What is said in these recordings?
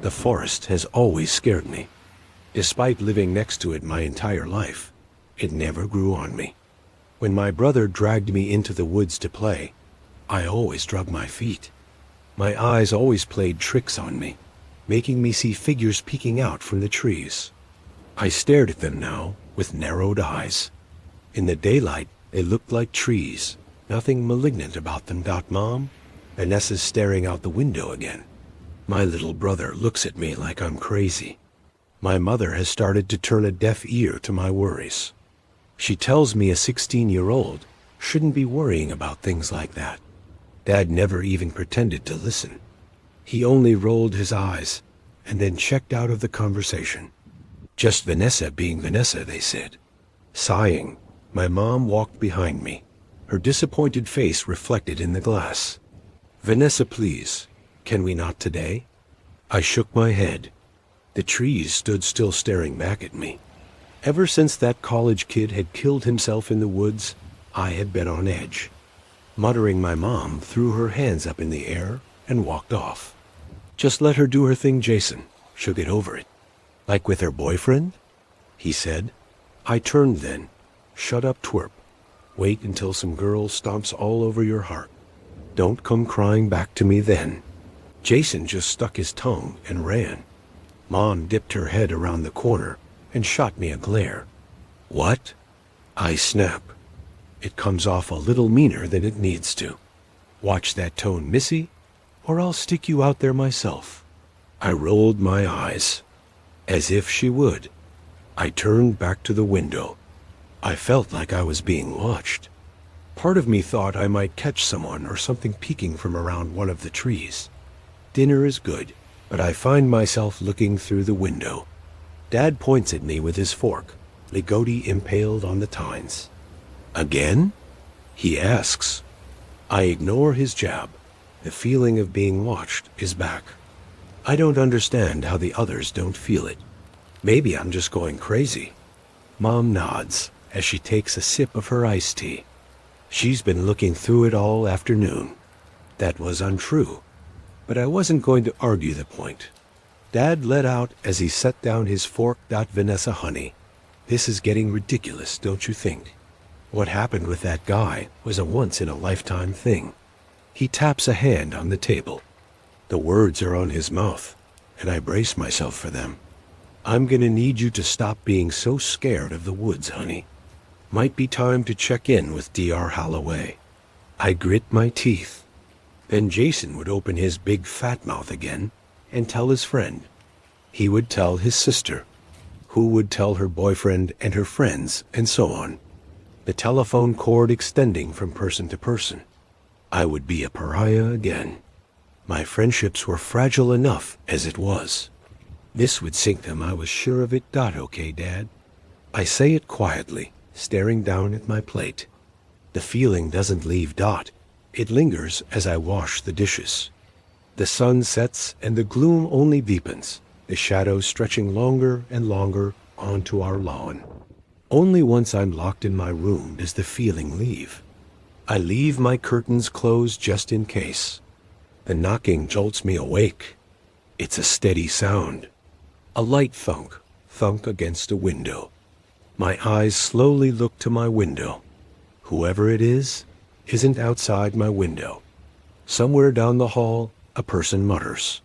The forest has always scared me. Despite living next to it my entire life, it never grew on me. When my brother dragged me into the woods to play, I always drug my feet. My eyes always played tricks on me, making me see figures peeking out from the trees. I stared at them now with narrowed eyes. In the daylight, they looked like trees, nothing malignant about them. Mom, Vanessa's staring out the window again. My little brother looks at me like I'm crazy. My mother has started to turn a deaf ear to my worries. She tells me a 16-year-old shouldn't be worrying about things like that. Dad never even pretended to listen. He only rolled his eyes and then checked out of the conversation. Just Vanessa being Vanessa, they said. Sighing, my mom walked behind me, her disappointed face reflected in the glass. Vanessa, please, can we not today? I shook my head. The trees stood still staring back at me. Ever since that college kid had killed himself in the woods, I had been on edge. Muttering, my mom threw her hands up in the air and walked off. Just let her do her thing, Jason. She'll get over it. Like with her boyfriend? He said. I turned then. Shut up, twerp. Wait until some girl stomps all over your heart. Don't come crying back to me then. Jason just stuck his tongue and ran. Mom dipped her head around the corner and shot me a glare. What? I snap. It comes off a little meaner than it needs to. Watch that tone, Missy, or I'll stick you out there myself. I rolled my eyes. As if she would. I turned back to the window. I felt like I was being watched. Part of me thought I might catch someone or something peeking from around one of the trees. Dinner is good, but I find myself looking through the window. Dad points at me with his fork, Ligotti impaled on the tines. Again? He asks. I ignore his jab. The feeling of being watched is back. I don't understand how the others don't feel it. Maybe I'm just going crazy. Mom nods as she takes a sip of her iced tea. She's been looking through it all afternoon. That was untrue, but I wasn't going to argue the point. Dad let out as he set down his fork. Vanessa, honey, this is getting ridiculous, don't you think? What happened with that guy was a once-in-a-lifetime thing. He taps a hand on the table. The words are on his mouth, and I brace myself for them. I'm gonna need you to stop being so scared of the woods, honey. Might be time to check in with Dr. Holloway. I grit my teeth. Then Jason would open his big fat mouth again and tell his friend. He would tell his sister, who would tell her boyfriend and her friends, and so on. The telephone cord extending from person to person. I would be a pariah again. My friendships were fragile enough as it was. This would sink them, I was sure of it. Okay, Dad. I say it quietly, staring down at my plate. The feeling doesn't leave Dot. It lingers as I wash the dishes. The sun sets and the gloom only deepens, the shadows stretching longer and longer onto our lawn. Only once I'm locked in my room does the feeling leave. I leave my curtains closed just in case. The knocking jolts me awake. It's a steady sound. A light thunk against a window. My eyes slowly look to my window. Whoever it is, isn't outside my window. Somewhere down the hall, a person mutters.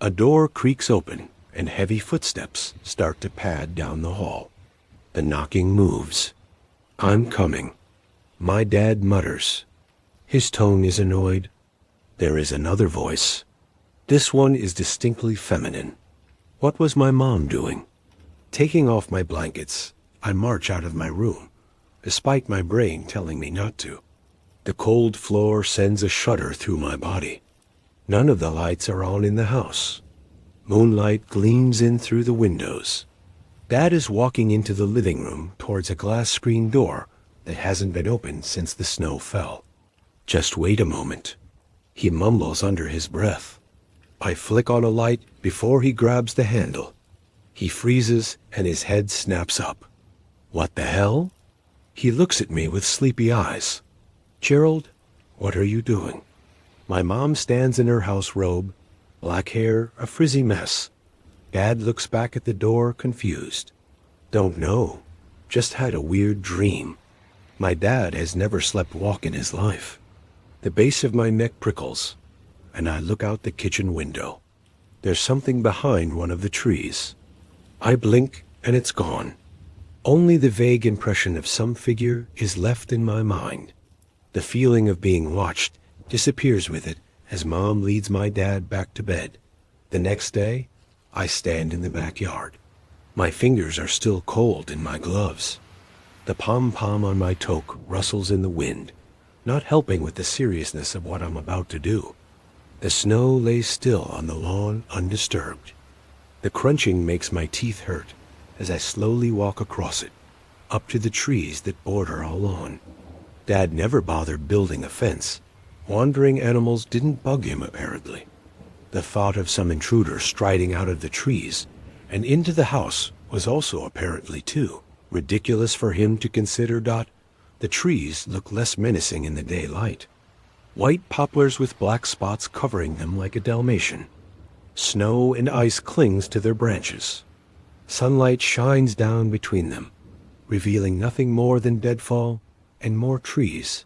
A door creaks open, and heavy footsteps start to pad down the hall. The knocking moves. I'm coming. My dad mutters. His tone is annoyed. There is another voice. This one is distinctly feminine. What was my mom doing? Taking off my blankets, I march out of my room, despite my brain telling me not to. The cold floor sends a shudder through my body. None of the lights are on in the house. Moonlight gleams in through the windows. Dad is walking into the living room towards a glass screen door that hasn't been opened since the snow fell. Just wait a moment. He mumbles under his breath. I flick on a light before he grabs the handle. He freezes and his head snaps up. What the hell? He looks at me with sleepy eyes. Gerald, what are you doing? My mom stands in her house robe, Black hair, a frizzy mess. Dad looks back at the door, confused. Don't know. Just had a weird dream. My dad has never slept walk in his life. The base of my neck prickles, and I look out the kitchen window. There's something behind one of the trees. I blink, and it's gone. Only the vague impression of some figure is left in my mind. The feeling of being watched disappears with it as Mom leads my dad back to bed. The next day, I stand in the backyard. My fingers are still cold in my gloves. The pom-pom on my toque rustles in the wind, not helping with the seriousness of what I'm about to do. The snow lays still on the lawn undisturbed. The crunching makes my teeth hurt as I slowly walk across it, up to the trees that border our lawn. Dad never bothered building a fence. Wandering animals didn't bug him, apparently. The thought of some intruder striding out of the trees and into the house was also apparently too ridiculous for him to consider. The trees look less menacing in the daylight. White poplars with black spots covering them like a Dalmatian. Snow and ice clings to their branches. Sunlight shines down between them, revealing nothing more than deadfall and more trees.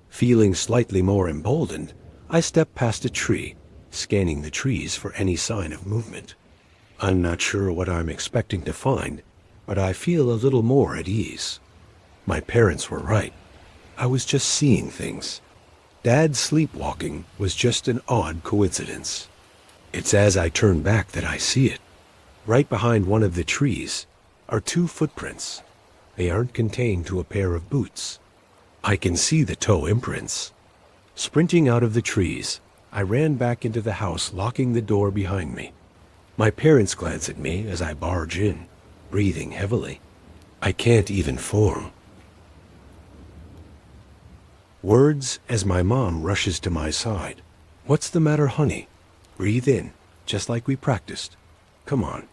Feeling slightly more emboldened, I step past a tree, scanning the trees for any sign of movement. I'm not sure what I'm expecting to find, but I feel a little more at ease. My parents were right. I was just seeing things. Dad's sleepwalking was just an odd coincidence. It's as I turn back that I see it. Right behind one of the trees are two footprints. They aren't contained to a pair of boots. I can see the toe imprints. Sprinting out of the trees, I ran back into the house, locking the door behind me. My parents glance at me as I barge in, breathing heavily. I can't even form words as my mom rushes to my side. What's the matter, honey? Breathe in, just like we practiced. Come on.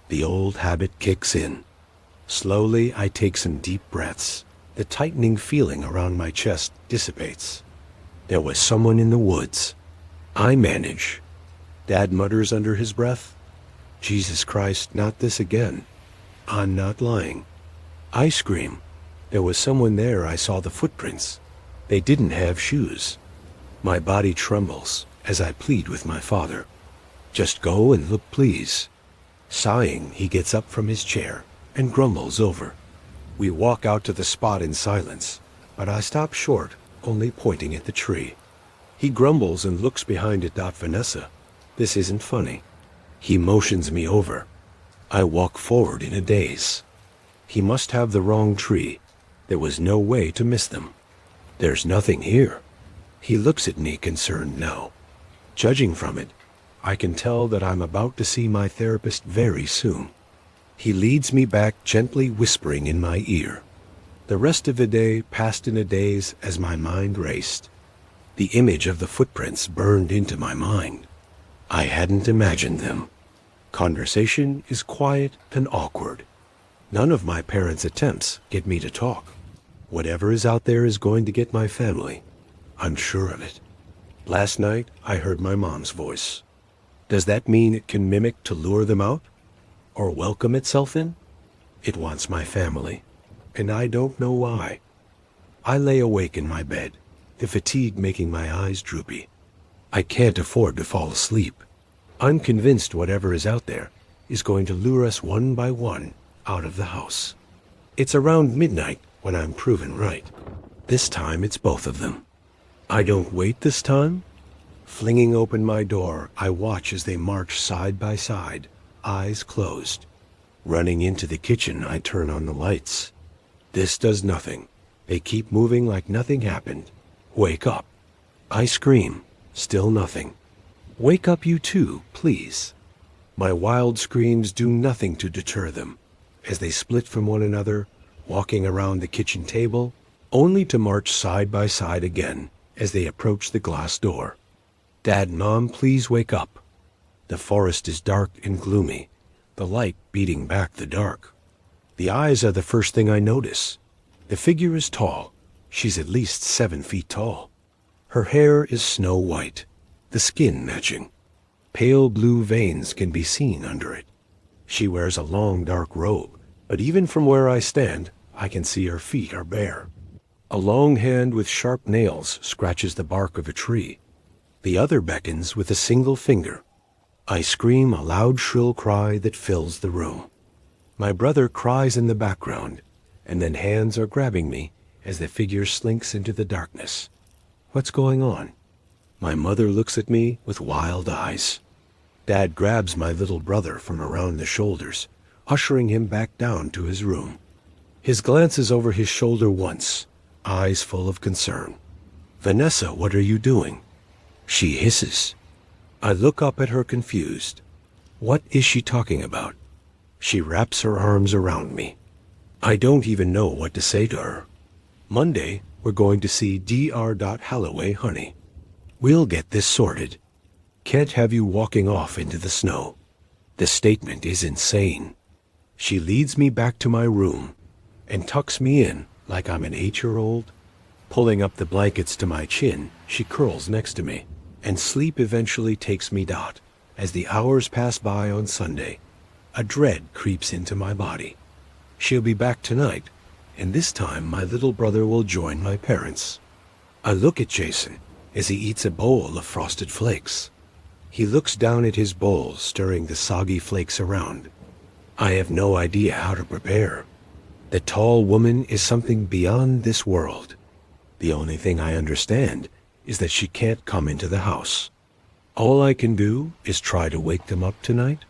The old habit kicks in. Slowly, I take some deep breaths. The tightening feeling around my chest dissipates. There was someone in the woods. I manage. Dad mutters under his breath. Jesus Christ, not this again. I'm not lying. I scream. There was someone there. I saw the footprints. They didn't have shoes. My body trembles as I plead with my father. Just go and look, please. Sighing, he gets up from his chair and grumbles over. We walk out to the spot in silence, but I stop short, only pointing at the tree. He grumbles and looks behind at Vanessa. This isn't funny. He motions me over. I walk forward in a daze. He must have the wrong tree. There was no way to miss them. There's nothing here. He looks at me concerned now. Judging from it, I can tell that I'm about to see my therapist very soon. He leads me back, gently whispering in my ear. The rest of the day passed in a daze as my mind raced. The image of the footprints burned into my mind. I hadn't imagined them. Conversation is quiet and awkward. None of my parents' attempts get me to talk. Whatever is out there is going to get my family. I'm sure of it. Last night, I heard my mom's voice. Does that mean it can mimic to lure them out? Or welcome itself in? It wants my family, and I don't know why. I lay awake in my bed, the fatigue making my eyes droopy. I can't afford to fall asleep. I'm convinced whatever is out there is going to lure us one by one out of the house. It's around midnight when I'm proven right. This time it's both of them. I don't wait this time. Flinging open my door, I watch as they march side by side, eyes closed. Running into the kitchen, I turn on the lights. This does nothing. They keep moving like nothing happened. Wake up. I scream. Still nothing. Wake up, you too, please. My wild screams do nothing to deter them, as they split from one another, walking around the kitchen table, only to march side by side again as they approach the glass door. Dad, Mom, please wake up. The forest is dark and gloomy, the light beating back the dark. The eyes are the first thing I notice. The figure is tall. She's at least 7 feet tall. Her hair is snow white, the skin matching. Pale blue veins can be seen under it. She wears a long dark robe, but even from where I stand, I can see her feet are bare. A long hand with sharp nails scratches the bark of a tree. The other beckons with a single finger. I scream a loud shrill cry that fills the room. My brother cries in the background, and then hands are grabbing me as the figure slinks into the darkness. What's going on? My mother looks at me with wild eyes. Dad grabs my little brother from around the shoulders, ushering him back down to his room. His glance is over his shoulder once, eyes full of concern. "Vanessa, what are you doing?" She hisses. I look up at her confused. What is she talking about? She wraps her arms around me. I don't even know what to say to her. Monday, we're going to see Dr. Holloway, honey. We'll get this sorted. Can't have you walking off into the snow. The statement is insane. She leads me back to my room and tucks me in like I'm an 8-year-old. Pulling up the blankets to my chin, she curls next to me, and sleep eventually takes me dot. As the hours pass by on Sunday, a dread creeps into my body. She'll be back tonight, and this time my little brother will join my parents. I look at Jason as he eats a bowl of Frosted Flakes. He looks down at his bowl, stirring the soggy flakes around. I have no idea how to prepare. The tall woman is something beyond this world. The only thing I understand is that she can't come into the house. All I can do is try to wake them up tonight.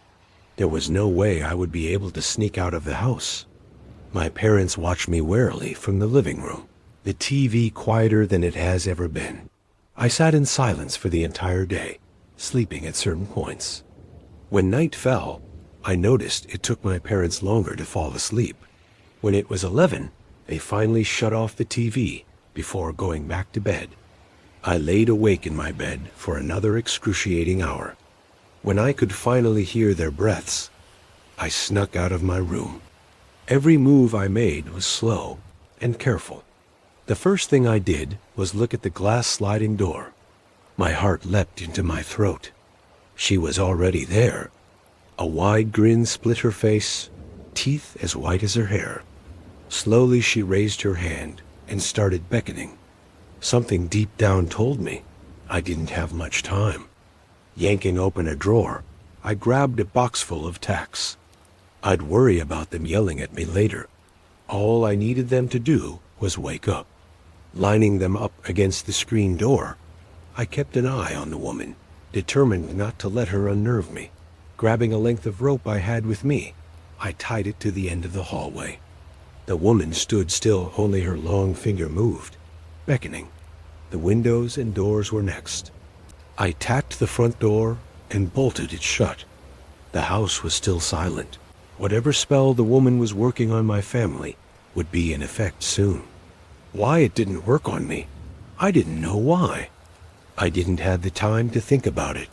There was no way I would be able to sneak out of the house. My parents watch me warily from the living room, the TV quieter than it has ever been. I sat in silence for the entire day, sleeping at certain points. When night fell, I noticed it took my parents longer to fall asleep. When it was 11, they finally shut off the TV before going back to bed. I laid awake in my bed for another excruciating hour. When I could finally hear their breaths, I snuck out of my room. Every move I made was slow and careful. The first thing I did was look at the glass sliding door. My heart leapt into my throat. She was already there. A wide grin split her face, teeth as white as her hair. Slowly she raised her hand and started beckoning. Something deep down told me I didn't have much time. Yanking open a drawer, I grabbed a box full of tacks. I'd worry about them yelling at me later. All I needed them to do was wake up. Lining them up against the screen door, I kept an eye on the woman, determined not to let her unnerve me. Grabbing a length of rope I had with me, I tied it to the end of the hallway. The woman stood still, only her long finger moved, beckoning. The windows and doors were next. I tacked the front door and bolted it shut. The house was still silent. Whatever spell the woman was working on my family would be in effect soon. Why it didn't work on me, I didn't know why. I didn't have the time to think about it.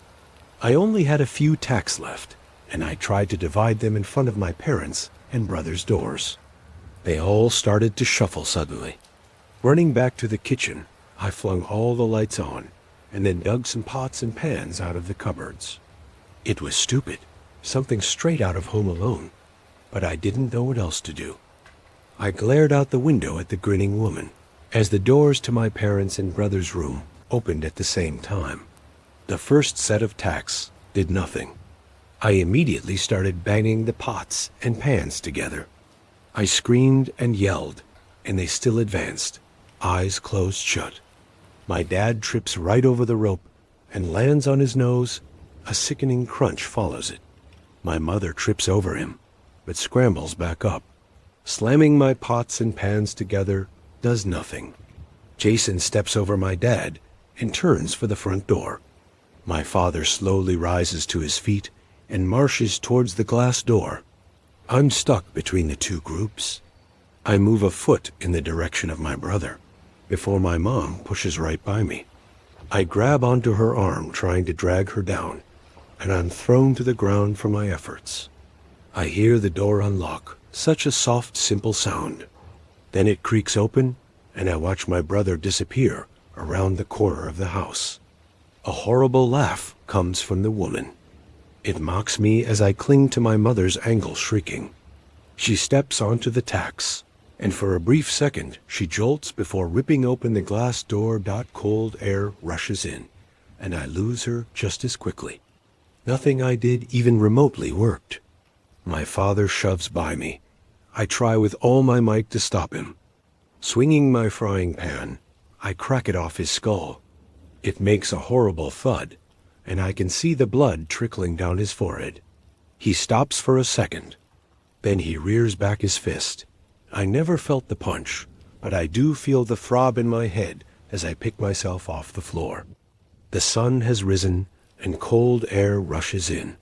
I only had a few tacks left, and I tried to divide them in front of my parents' and brother's doors. They all started to shuffle suddenly. Running back to the kitchen, I flung all the lights on, and then dug some pots and pans out of the cupboards. It was stupid, something straight out of Home Alone, but I didn't know what else to do. I glared out the window at the grinning woman, as the doors to my parents' and brother's room opened at the same time. The first set of tacks did nothing. I immediately started banging the pots and pans together. I screamed and yelled, and they still advanced, eyes closed shut. My dad trips right over the rope and lands on his nose. A sickening crunch follows it. My mother trips over him, but scrambles back up. Slamming my pots and pans together does nothing. Jason steps over my dad and turns for the front door. My father slowly rises to his feet and marches towards the glass door. I'm stuck between the two groups. I move a foot in the direction of my brother before my mom pushes right by me. I grab onto her arm, trying to drag her down, and I'm thrown to the ground for my efforts. I hear the door unlock, such a soft, simple sound. Then it creaks open, and I watch my brother disappear around the corner of the house. A horrible laugh comes from the woman. It mocks me as I cling to my mother's ankle, shrieking. She steps onto the tacks, and for a brief second she jolts before ripping open the glass door. Cold air rushes in, and I lose her just as quickly. Nothing I did even remotely worked. My father shoves by me. I try with all my might to stop him. Swinging my frying pan, I crack it off his skull. It makes a horrible thud, and I can see the blood trickling down his forehead. He stops for a second. Then he rears back his fist. I never felt the punch, but I do feel the throb in my head as I pick myself off the floor. The sun has risen, and cold air rushes in.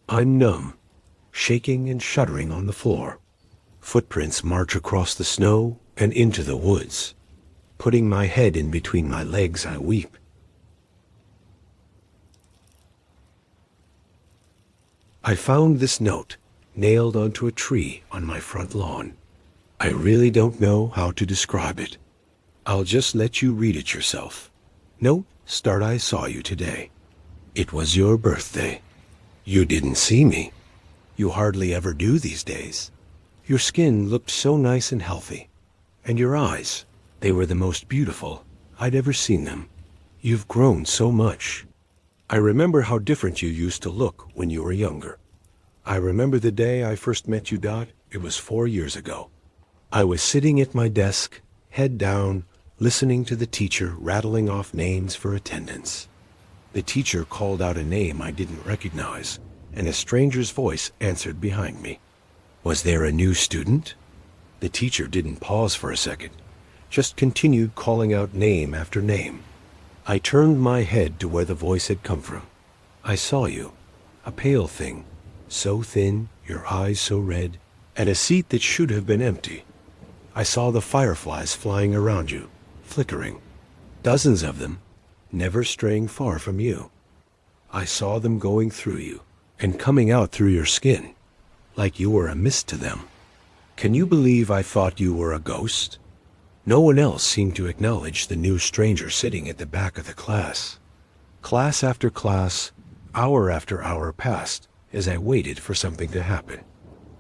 I'm numb, shaking and shuddering on the floor. Footprints march across the snow and into the woods. Putting my head in between my legs, I weep. I found this note nailed onto a tree on my front lawn. I really don't know how to describe it. I'll just let you read it yourself. Note, start, I saw you today. It was your birthday. You didn't see me. You hardly ever do these days. Your skin looked so nice and healthy. And your eyes, they were the most beautiful I'd ever seen them. You've grown so much. I remember how different you used to look when you were younger. I remember the day I first met you, Dot. It was 4 years ago. I was sitting at my desk, head down, listening to the teacher rattling off names for attendance. The teacher called out a name I didn't recognize, and a stranger's voice answered behind me. Was there a new student? The teacher didn't pause for a second, just continued calling out name after name. I turned my head to where the voice had come from. I saw you, a pale thing, so thin, your eyes so red, at a seat that should have been empty. I saw the fireflies flying around you, flickering, dozens of them, never straying far from you. I saw them going through you and coming out through your skin, like you were a mist to them. Can you believe I thought you were a ghost? No one else seemed to acknowledge the new stranger sitting at the back of the class. Class after class, hour after hour passed as I waited for something to happen.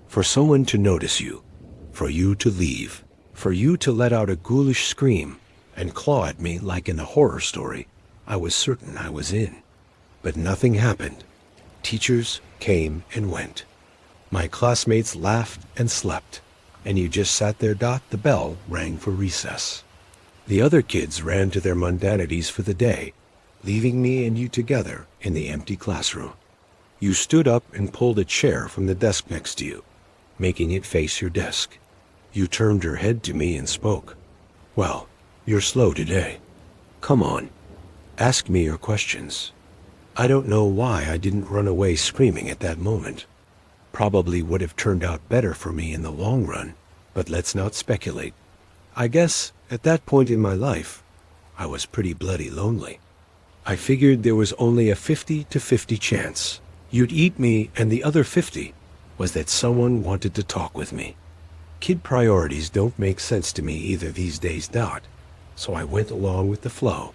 For someone to notice you, for you to leave, for you to let out a ghoulish scream and claw at me like in a horror story I was certain I was in. But nothing happened. Teachers came and went. My classmates laughed and slept, and you just sat there. The bell rang for recess. The other kids ran to their mundanities for the day, leaving me and you together in the empty classroom. You stood up and pulled a chair from the desk next to you, making it face your desk. You turned your head to me and spoke. Well, you're slow today. Come on, ask me your questions. I don't know why I didn't run away screaming at that moment. Probably would have turned out better for me in the long run, but let's not speculate. I guess at that point in my life, I was pretty bloody lonely. I figured there was only a 50-50 chance you'd eat me, and the other 50 was that someone wanted to talk with me. Kid priorities don't make sense to me either these days, so I went along with the flow.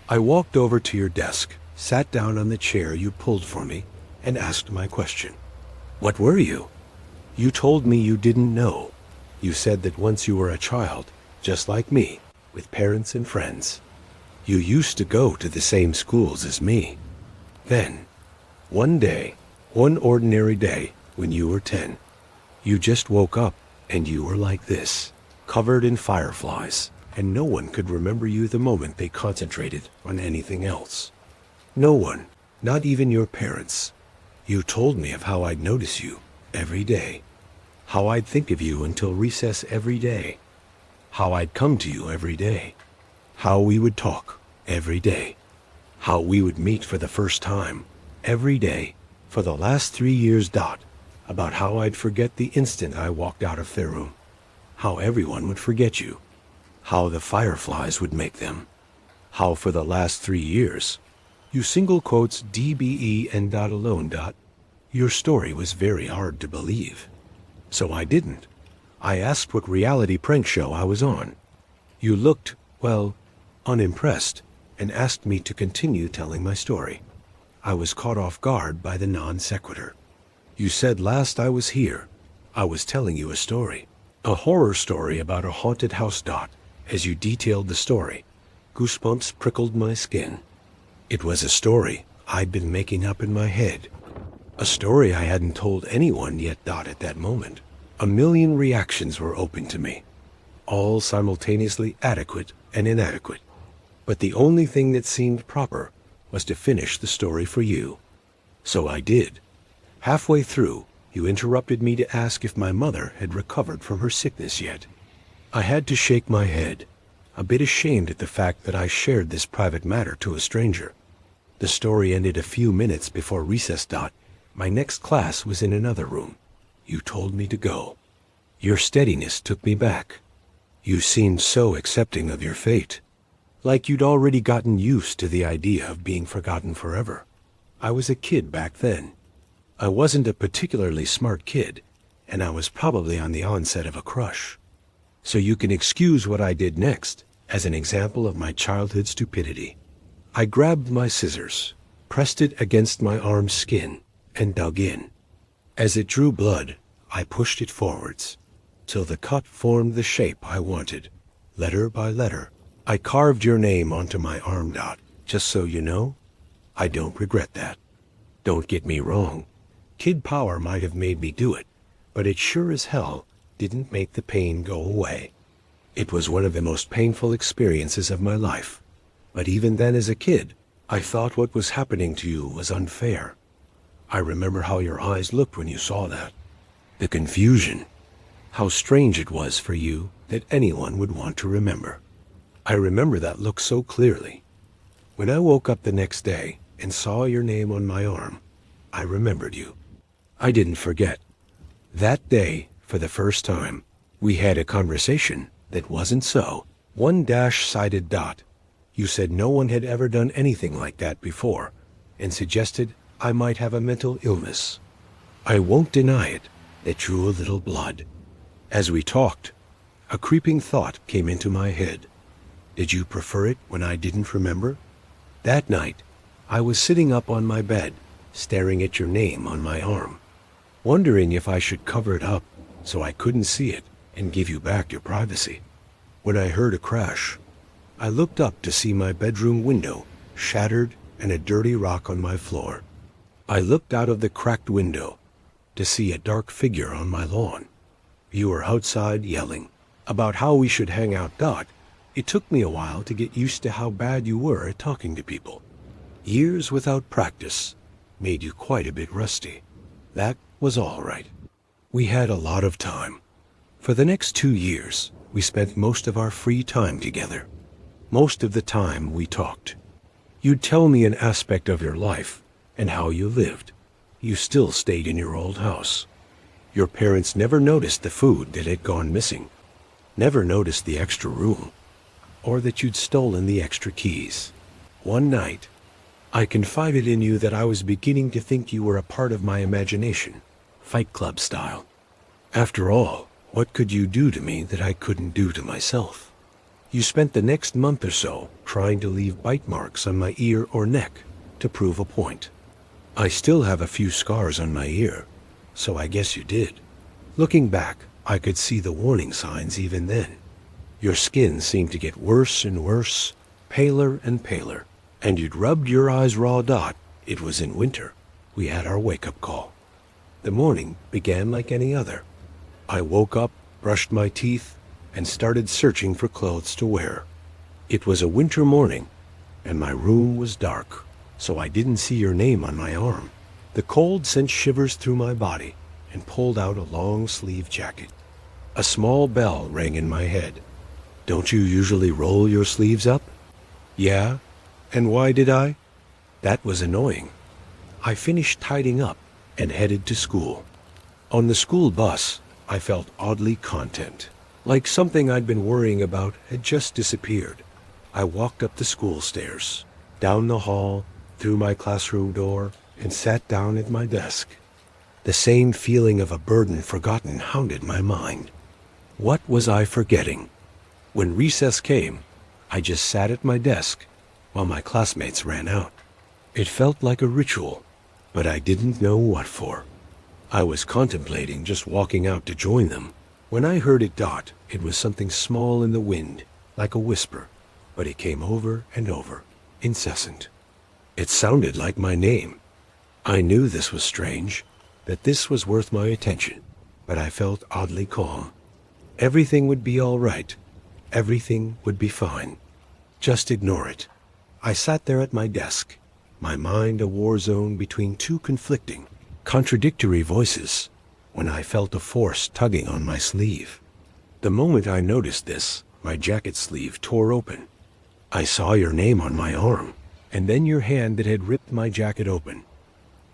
I walked over to your desk, sat down on the chair you pulled for me, and asked my question. What were you? You told me you didn't know. You said that once you were a child, just like me, with parents and friends. You used to go to the same schools as me. Then, one day, one ordinary day, when you were 10, you just woke up and you were like this, covered in fireflies, and no one could remember you the moment they concentrated on anything else. No one, not even your parents. You told me of how I'd notice you every day, how I'd think of you until recess every day, how I'd come to you every day, how we would talk every day, how we would meet for the first time every day for the last 3 years, about how I'd forget the instant I walked out of their room, how everyone would forget you, how the fireflies would make them, how for the last 3 years, you single quotes DBE and alone. Your story was very hard to believe. So I didn't. I asked what reality prank show I was on. You looked, well, unimpressed, and asked me to continue telling my story. I was caught off guard by the non sequitur. You said last I was here, I was telling you a story. A horror story about a haunted house. As you detailed the story, goosebumps prickled my skin. It was a story I'd been making up in my head. A story I hadn't told anyone yet. At that moment, a million reactions were open to me, all simultaneously adequate and inadequate. But the only thing that seemed proper was to finish the story for you. So I did. Halfway through, you interrupted me to ask if my mother had recovered from her sickness yet. I had to shake my head, a bit ashamed at the fact that I shared this private matter to a stranger. The story ended a few minutes before recess. My next class was in another room. You told me to go. Your steadiness took me back. You seemed so accepting of your fate, like you'd already gotten used to the idea of being forgotten forever. I was a kid back then. I wasn't a particularly smart kid, and I was probably on the onset of a crush. So you can excuse what I did next as an example of my childhood stupidity. I grabbed my scissors, pressed it against my arm's skin, and dug in. As it drew blood, I pushed it forwards, till the cut formed the shape I wanted. Letter by letter, I carved your name onto my arm. Just so you know, I don't regret that. Don't get me wrong. Kid power might have made me do it, but it sure as hell didn't make the pain go away. It was one of the most painful experiences of my life. But even then as a kid, I thought what was happening to you was unfair. I remember how your eyes looked when you saw that. The confusion. How strange it was for you that anyone would want to remember. I remember that look so clearly. When I woke up the next day and saw your name on my arm, I remembered you. I didn't forget. That day, for the first time, we had a conversation that wasn't so. One dash-sided dot. You said no one had ever done anything like that before, and suggested I might have a mental illness. I won't deny it. It drew a little blood. As we talked, a creeping thought came into my head. Did you prefer it when I didn't remember? That night, I was sitting up on my bed, staring at your name on my arm, wondering if I should cover it up so I couldn't see it and give you back your privacy. When I heard a crash, I looked up to see my bedroom window shattered and a dirty rock on my floor. I looked out of the cracked window to see a dark figure on my lawn. You were outside yelling about how we should hang out. It took me a while to get used to how bad you were at talking to people. Years without practice made you quite a bit rusty. That was all right. We had a lot of time. For the next 2 years, we spent most of our free time together. Most of the time we talked. You'd tell me an aspect of your life and how you lived. You still stayed in your old house. Your parents never noticed the food that had gone missing, never noticed the extra room, or that you'd stolen the extra keys. One night, I confided in you that I was beginning to think you were a part of my imagination, Fight Club style. After all, what could you do to me that I couldn't do to myself? You spent the next month or so trying to leave bite marks on my ear or neck to prove a point. I still have a few scars on my ear, so I guess you did. Looking back, I could see the warning signs even then. Your skin seemed to get worse and worse, paler and paler, and you'd rubbed your eyes raw. It was in winter. We had our wake-up call. The morning began like any other. I woke up, brushed my teeth, and started searching for clothes to wear. It was a winter morning, and my room was dark, so I didn't see your name on my arm. The cold sent shivers through my body and pulled out a long-sleeve jacket. A small bell rang in my head. Don't you usually roll your sleeves up? Yeah. And why did I? That was annoying. I finished tidying up and headed to school. On the school bus, I felt oddly content, like something I'd been worrying about had just disappeared. I walked up the school stairs, down the hall, through my classroom door, and sat down at my desk. The same feeling of a burden forgotten hounded my mind. What was I forgetting? When recess came, I just sat at my desk while my classmates ran out. It felt like a ritual, but I didn't know what for. I was contemplating just walking out to join them. When I heard it dot, it was something small in the wind, like a whisper, but it came over and over, incessant. It sounded like my name. I knew this was strange, that this was worth my attention, but I felt oddly calm. Everything would be all right. Everything would be fine. Just ignore it. I sat there at my desk, my mind a war zone between two conflicting, contradictory voices, when I felt a force tugging on my sleeve. The moment I noticed this, my jacket sleeve tore open. I saw your name on my arm, and then your hand that had ripped my jacket open.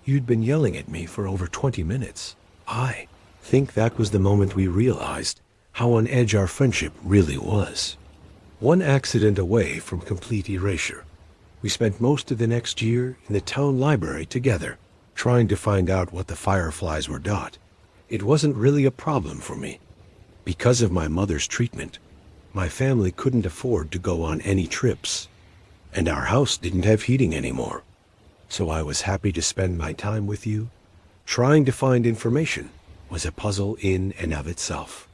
You'd been yelling at me for over 20 minutes. I think that was the moment we realized how on edge our friendship really was. One accident away from complete erasure. We spent most of the next year in the town library together, trying to find out what the fireflies were. It wasn't really a problem for me. Because of my mother's treatment, my family couldn't afford to go on any trips, and our house didn't have heating anymore. So I was happy to spend my time with you. Trying to find information was a puzzle in and of itself.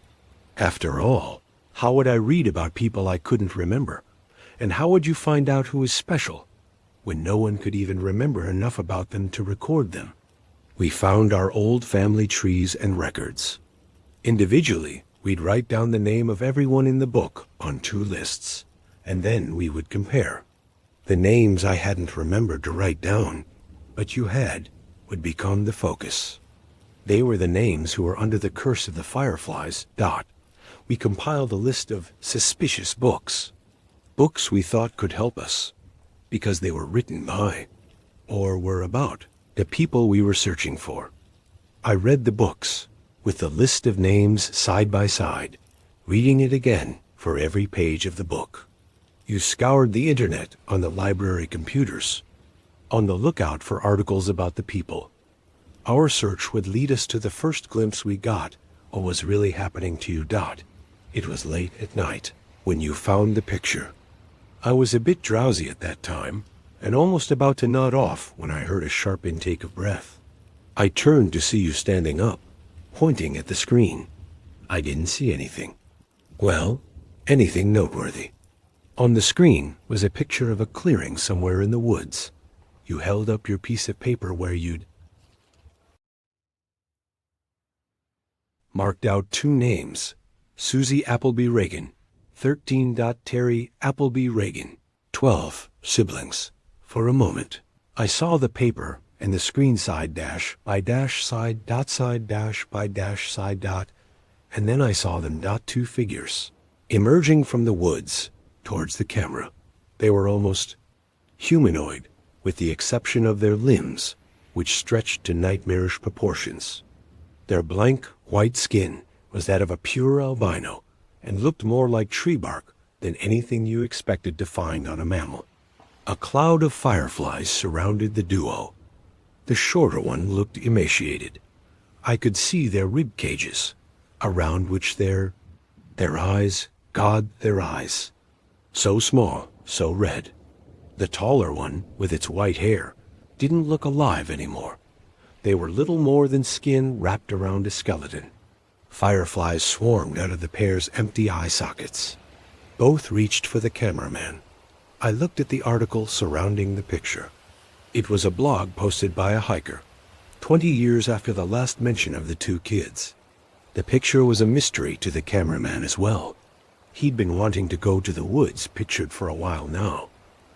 After all, how would I read about people I couldn't remember? And how would you find out who is special when no one could even remember enough about them to record them? We found our old family trees and records. Individually, we'd write down the name of everyone in the book on 2 lists, and then we would compare. The names I hadn't remembered to write down, but you had, would become the focus. They were the names who were under the curse of the fireflies. We compiled a list of suspicious books. Books we thought could help us, because they were written by, or were about, the people we were searching for. I read the books, with the list of names side by side, reading it again for every page of the book. You scoured the internet on the library computers, on the lookout for articles about the people. Our search would lead us to the first glimpse we got of what was really happening to you. It was late at night when you found the picture. I was a bit drowsy at that time, and almost about to nod off when I heard a sharp intake of breath. I turned to see you standing up, pointing at the screen. I didn't see anything. Well, anything noteworthy. On the screen was a picture of a clearing somewhere in the woods. You held up your piece of paper where you'd marked out 2 names, Susie Appleby Reagan, 13. Terry Appleby Reagan, 12 siblings. For a moment, I saw the paper and the screen side dash by dash side dot side dash by dash side dot, and then I saw them 2 figures emerging from the woods towards the camera. They were almost humanoid, with the exception of their limbs, which stretched to nightmarish proportions. Their blank, white skin was that of a pure albino, and looked more like tree bark than anything you expected to find on a mammal. A cloud of fireflies surrounded the duo. The shorter one looked emaciated. I could see their rib cages, around which their eyes, God, their eyes. So small, so red. The taller one, with its white hair, didn't look alive anymore. They were little more than skin wrapped around a skeleton. Fireflies swarmed out of the pair's empty eye sockets. Both reached for the cameraman. I looked at the article surrounding the picture. It was a blog posted by a hiker, 20 years after the last mention of the 2 kids. The picture was a mystery to the cameraman as well. He'd been wanting to go to the woods pictured for a while now,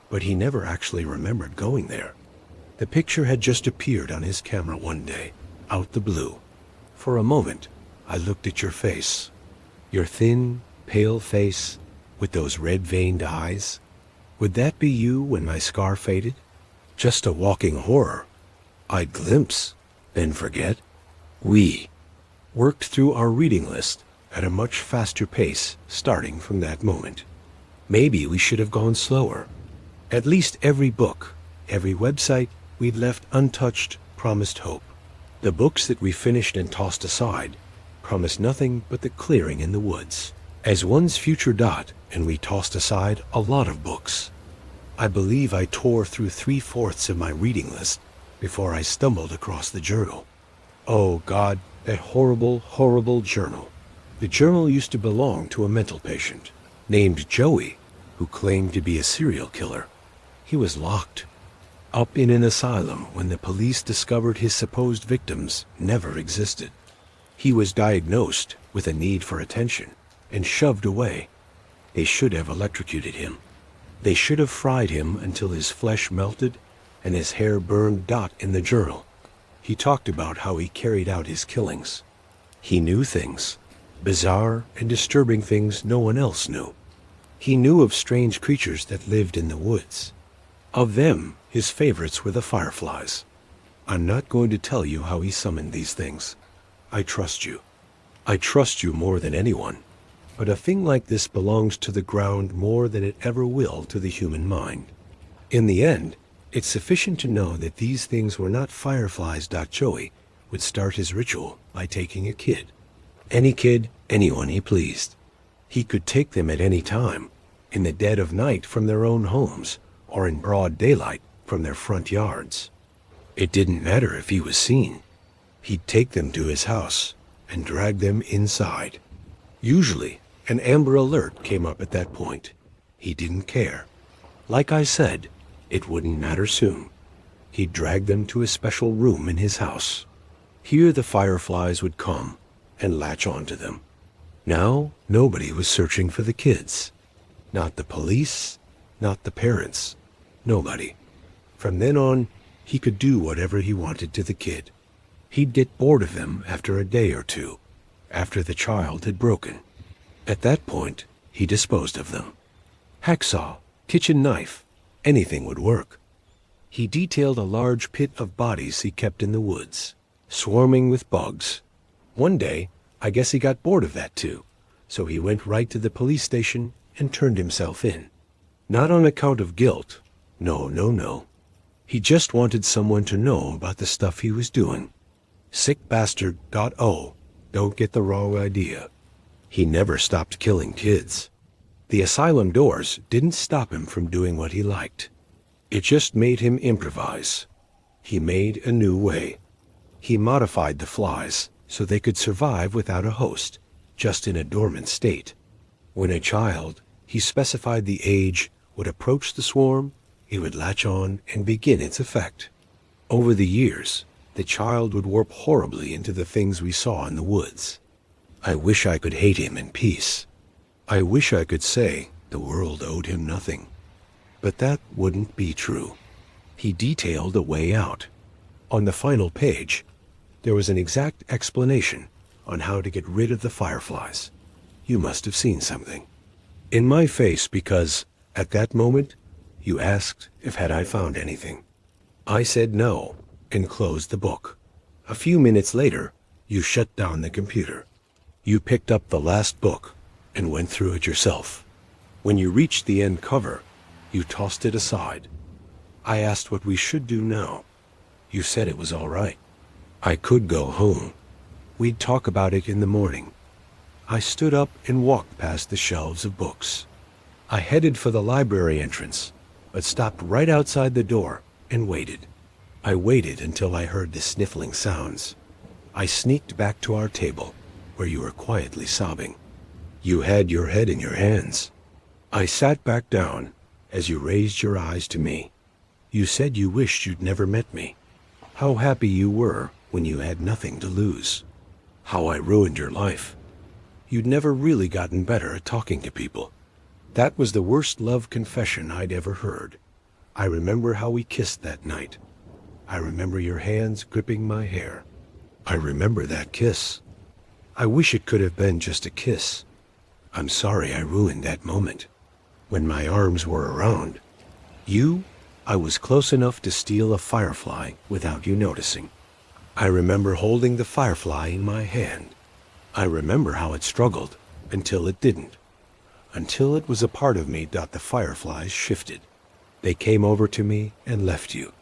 but he never actually remembered going there. The picture had just appeared on his camera one day, out the blue. For a moment, I looked at your face. Your thin, pale face with those red-veined eyes. Would that be you when my scar faded? Just a walking horror. I'd glimpse, then forget. We worked through our reading list at a much faster pace starting from that moment. Maybe we should have gone slower. At least every book, every website we'd left untouched promised hope. The books that we finished and tossed aside promised nothing but the clearing in the woods. As one's future, and we tossed aside a lot of books. I believe I tore through 3/4 of my reading list before I stumbled across the journal. Oh God, that horrible, horrible journal. The journal used to belong to a mental patient named Joey, who claimed to be a serial killer. He was locked up in an asylum when the police discovered his supposed victims never existed. He was diagnosed with a need for attention and shoved away. They should have electrocuted him. They should have fried him until his flesh melted and his hair burned. In the journal, he talked about how he carried out his killings. He knew things, bizarre and disturbing things no one else knew. He knew of strange creatures that lived in the woods. Of them, his favorites were the fireflies. I'm not going to tell you how he summoned these things. I trust you. I trust you more than anyone. But a thing like this belongs to the ground more than it ever will to the human mind. In the end, it's sufficient to know that these things were not fireflies. Joey would start his ritual by taking a kid. Any kid, anyone he pleased. He could take them at any time, in the dead of night from their own homes, or in broad daylight from their front yards. It didn't matter if he was seen. He'd take them to his house and drag them inside. Usually, an Amber Alert came up at that point. He didn't care. Like I said, it wouldn't matter soon. He'd drag them to a special room in his house. Here the fireflies would come and latch onto them. Now, nobody was searching for the kids. Not the police, not the parents. Nobody. From then on, he could do whatever he wanted to the kid. He'd get bored of them after a day or two, after the child had broken. At that point, he disposed of them. Hacksaw, kitchen knife, anything would work. He detailed a large pit of bodies he kept in the woods, swarming with bugs. One day, I guess he got bored of that too, so he went right to the police station and turned himself in. Not on account of guilt. No, no, no. He just wanted someone to know about the stuff he was doing. Sick bastard. Oh, don't get the wrong idea. He never stopped killing kids. The asylum doors didn't stop him from doing what he liked. It just made him improvise. He made a new way. He modified the flies so they could survive without a host, just in a dormant state. When a child, he specified the age, would approach the swarm, it would latch on and begin its effect. Over the years, the child would warp horribly into the things we saw in the woods. I wish I could hate him in peace. I wish I could say the world owed him nothing. But that wouldn't be true. He detailed a way out. On the final page, there was an exact explanation on how to get rid of the fireflies. You must have seen something. In my face, because, at that moment, you asked if had I found anything. I said no, and closed the book. A few minutes later, you shut down the computer. You picked up the last book and went through it yourself. When you reached the end cover, you tossed it aside. I asked what we should do now. You said it was all right. I could go home. We'd talk about it in the morning. I stood up and walked past the shelves of books. I headed for the library entrance, but stopped right outside the door and waited. I waited until I heard the sniffling sounds. I sneaked back to our table, where you were quietly sobbing. You had your head in your hands. I sat back down as you raised your eyes to me. You said you wished you'd never met me. How happy you were when you had nothing to lose. How I ruined your life. You'd never really gotten better at talking to people. That was the worst love confession I'd ever heard. I remember how we kissed that night. I remember your hands gripping my hair. I remember that kiss. I wish it could have been just a kiss. I'm sorry I ruined that moment. When my arms were around you, I was close enough to steal a firefly without you noticing. I remember holding the firefly in my hand. I remember how it struggled until it didn't. Until it was a part of me. The fireflies shifted. They came over to me and left you.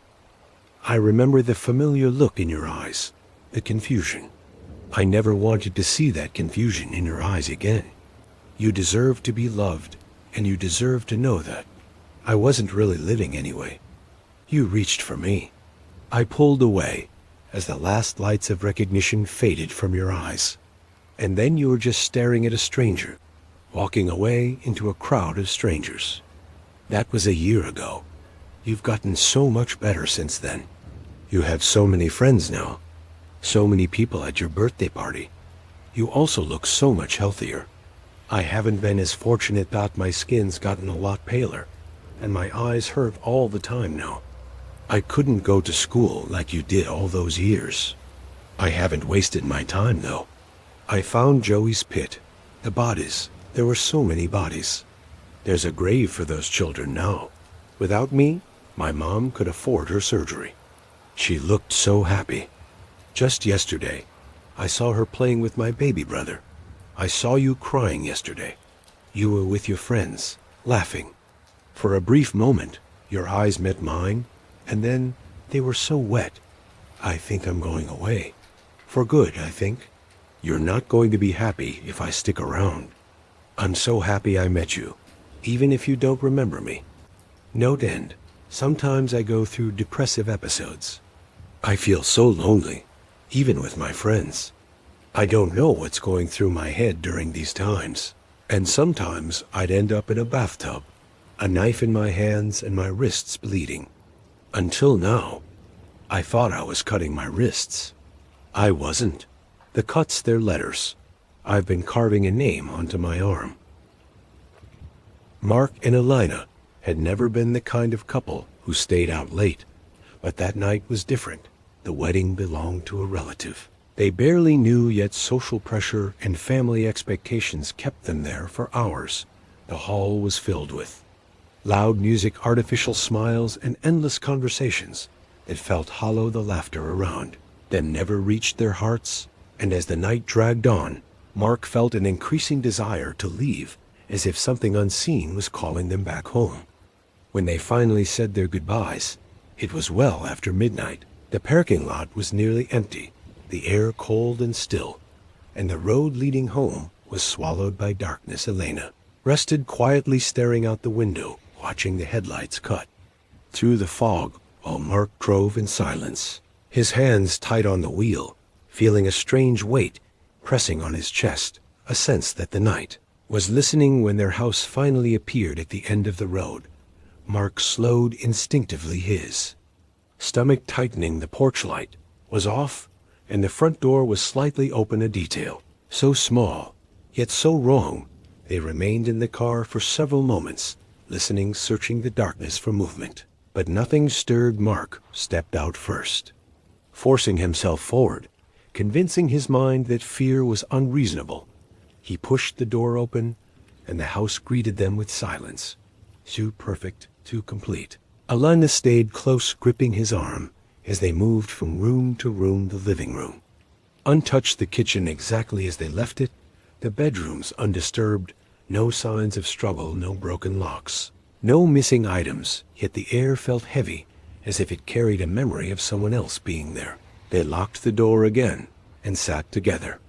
I remember the familiar look in your eyes, the confusion. I never wanted to see that confusion in your eyes again. You deserve to be loved, and you deserve to know that. I wasn't really living anyway. You reached for me. I pulled away as the last lights of recognition faded from your eyes. And then you were just staring at a stranger, walking away into a crowd of strangers. That was a year ago. You've gotten so much better since then. You have so many friends now. So many people at your birthday party. You also look so much healthier. I haven't been as fortunate that my skin's gotten a lot paler, and my eyes hurt all the time now. I couldn't go to school like you did all those years. I haven't wasted my time, though. I found Joey's pit. The bodies. There were so many bodies. There's a grave for those children now. Without me, my mom could afford her surgery. She looked so happy. Just yesterday, I saw her playing with my baby brother. I saw you crying yesterday. You were with your friends, laughing. For a brief moment, your eyes met mine, and then they were so wet. I think I'm going away. For good, I think. You're not going to be happy if I stick around. I'm so happy I met you, even if you don't remember me. Note end. Sometimes I go through depressive episodes. I feel so lonely, even with my friends. I don't know what's going through my head during these times. And sometimes I'd end up in a bathtub, a knife in my hands and my wrists bleeding. Until now, I thought I was cutting my wrists. I wasn't. The cuts, they're letters. I've been carving a name onto my arm. Mark and Elena had never been the kind of couple who stayed out late, but that night was different. The wedding belonged to a relative. They barely knew, yet social pressure and family expectations kept them there for hours. The hall was filled with loud music, artificial smiles, and endless conversations that felt hollow. The laughter around them never reached their hearts, and as the night dragged on, Mark felt an increasing desire to leave, as if something unseen was calling them back home. When they finally said their goodbyes, it was well after midnight. The parking lot was nearly empty, the air cold and still, and the road leading home was swallowed by darkness. Elena rested quietly, staring out the window, watching the headlights cut through the fog while Mark drove in silence, his hands tight on the wheel, feeling a strange weight pressing on his chest, a sense that the night was listening. When their house finally appeared at the end of the road, Mark slowed instinctively, his stomach tightening. The porch light was off, and the front door was slightly open, a detail so small, yet so wrong. They remained in the car for several moments, listening, searching the darkness for movement. But nothing stirred. Mark stepped out first, forcing himself forward, convincing his mind that fear was unreasonable. He pushed the door open, and the house greeted them with silence. Too perfect, too complete. Elena stayed close, gripping his arm as they moved from room to room. The living room untouched, the kitchen exactly as they left it, the bedrooms undisturbed, no signs of struggle, no broken locks, no missing items, yet the air felt heavy, as if it carried a memory of someone else being there. They locked the door again and sat together.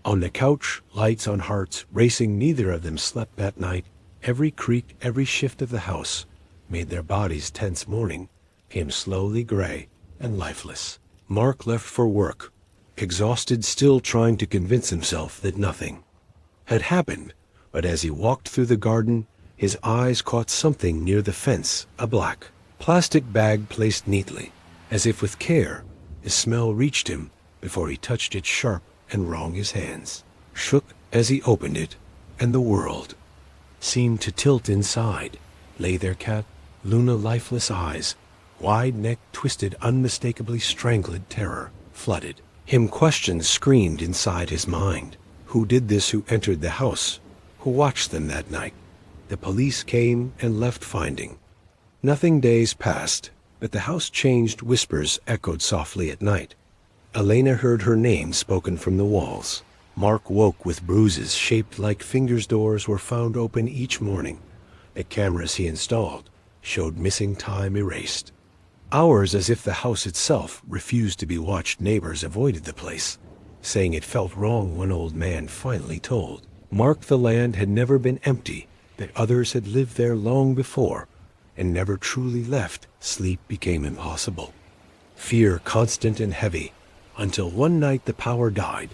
On the couch, lights on, hearts racing. Neither of them slept that night. Every creak, every shift of the house made their bodies tense. Morning came slowly, gray and lifeless. Mark left for work, exhausted, still trying to convince himself that nothing had happened. But as he walked through the garden, his eyes caught something near the fence, a black plastic bag placed neatly, as if with care. His smell reached him before he touched it, sharp and wrong. His hands shook as he opened it, and the world seemed to tilt inside. Lay there cat, Luna, lifeless eyes, wide neck twisted, unmistakably strangled. Terror flooded him. Questions screamed inside his mind. Who did this? Who entered the house? Who watched them that night? The police came and left, finding nothing. Days passed, but the house changed. Whispers echoed softly at night. Elena heard her name spoken from the walls. Mark woke with bruises shaped like fingers. Doors were found open each morning. The cameras he installed showed missing time erased. Hours, as if the house itself refused to be watched. Neighbors avoided the place, saying it felt wrong. One old man finally told Mark the land had never been empty, that others had lived there long before. and never truly left, sleep became impossible. Fear constant and heavy, until one night the power died,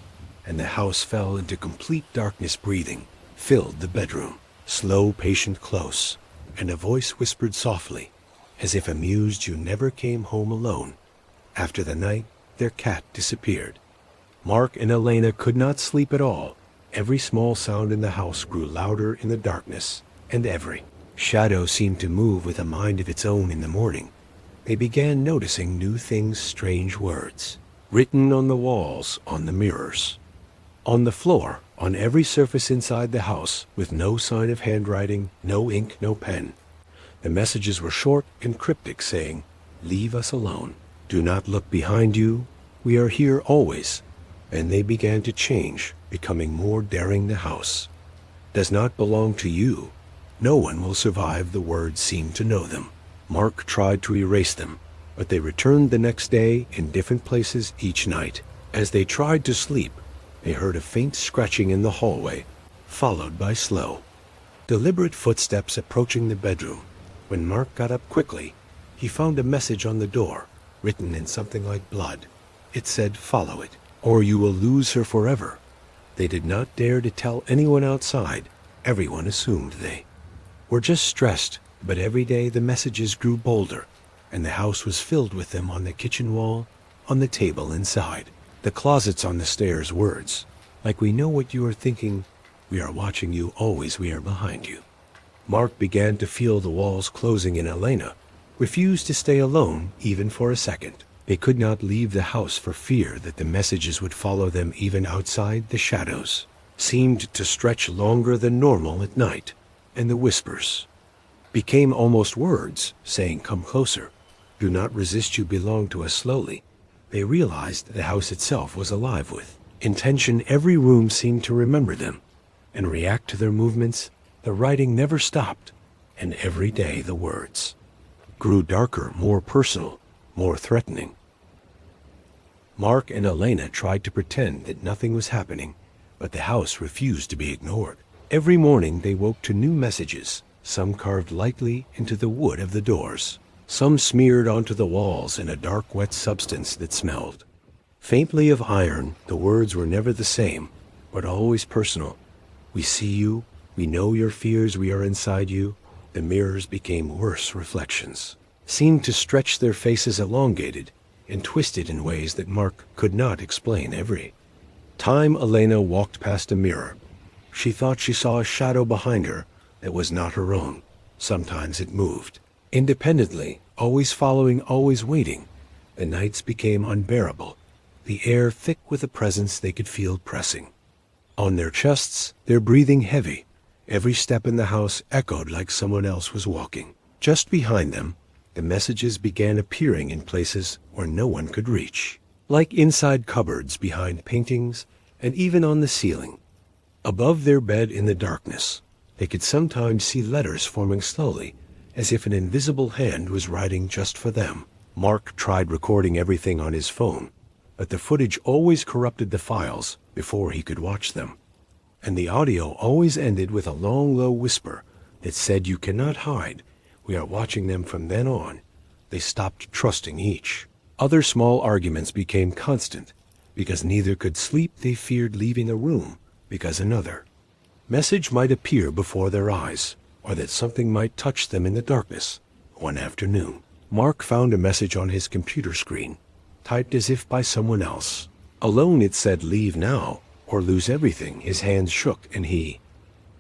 and the house fell into complete darkness. Breathing filled the bedroom, slow, patient, close, and a voice whispered softly, as if amused, "You never came home alone." After the night, their cat disappeared. Mark and Elena could not sleep at all. Every small sound in the house grew louder in the darkness, and every shadow seemed to move with a mind of its own. In the morning, they began noticing new things, strange words, written on the walls, on the mirrors, on the floor, on every surface inside the house, with no sign of handwriting, no ink, no pen. The messages were short and cryptic, saying, "Leave us alone. Do not look behind you. We are here always." And they began to change, becoming more daring. "The house does not belong to you. No one will survive." The words seemed to know them. Mark tried to erase them, but they returned the next day in different places each night. As they tried to sleep, they heard a faint scratching in the hallway, followed by slow, deliberate footsteps approaching the bedroom. When Mark got up quickly, he found a message on the door, written in something like blood. It said, "Follow it, or you will lose her forever." They did not dare to tell anyone outside. Everyone assumed they were just stressed, but every day the messages grew bolder, and the house was filled with them, on the kitchen wall, on the table inside, the closets, on the stairs. Words like, "We know what you are thinking. We are watching you always. We are behind you." Mark began to feel the walls closing, and Elena refused to stay alone even for a second. They could not leave the house for fear that the messages would follow them even outside. The shadows seemed to stretch longer than normal at night, and the whispers became almost words, saying, "Come closer. Do not resist. You belong to us." Slowly, they realized the house itself was alive with intention. Every room seemed to remember them and react to their movements. The writing never stopped, and every day the words grew darker, more personal, more threatening. Mark and Elena tried to pretend that nothing was happening, but the house refused to be ignored. Every morning they woke to new messages, some carved lightly into the wood of the doors, some smeared onto the walls in a dark, wet substance that smelled faintly of iron. The words were never the same, but always personal. "We see you. We know your fears. We are inside you." The mirrors became worse reflections, seemed to stretch, their faces elongated and twisted in ways that Mark could not explain. Every time Elena walked past a mirror, she thought she saw a shadow behind her that was not her own. Sometimes it moved independently, always following, always waiting. The nights became unbearable, the air thick with a presence they could feel pressing on their chests, their breathing heavy. Every step in the house echoed like someone else was walking just behind them. The messages began appearing in places where no one could reach, like inside cupboards, behind paintings, and even on the ceiling. Above their bed in the darkness, they could sometimes see letters forming slowly, as if an invisible hand was writing just for them. Mark tried recording everything on his phone, but the footage always corrupted the files before he could watch them. And the audio always ended with a long, low whisper that said, "You cannot hide. We are watching them." From then on, they stopped trusting each. Other small arguments became constant. Because neither could sleep, they feared leaving a room, because another message might appear before their eyes, or that something might touch them in the darkness. One afternoon, Mark found a message on his computer screen, typed as if by someone else. Alone, it said, "Leave now, or lose everything." His hands shook, and he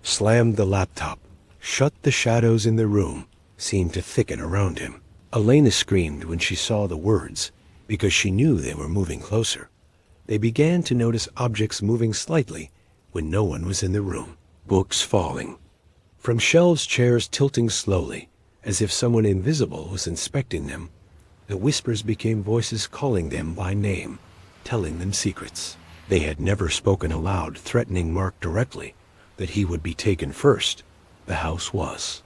slammed the laptop shut. The shadows in the room seemed to thicken around him. Elena screamed when she saw the words, because she knew they were moving closer. They began to notice objects moving slightly when no one was in the room. Books falling from shelves, chairs tilting slowly, as if someone invisible was inspecting them. The whispers became voices calling them by name, telling them secrets they had never spoken aloud, threatening Mark directly that he would be taken first. The house was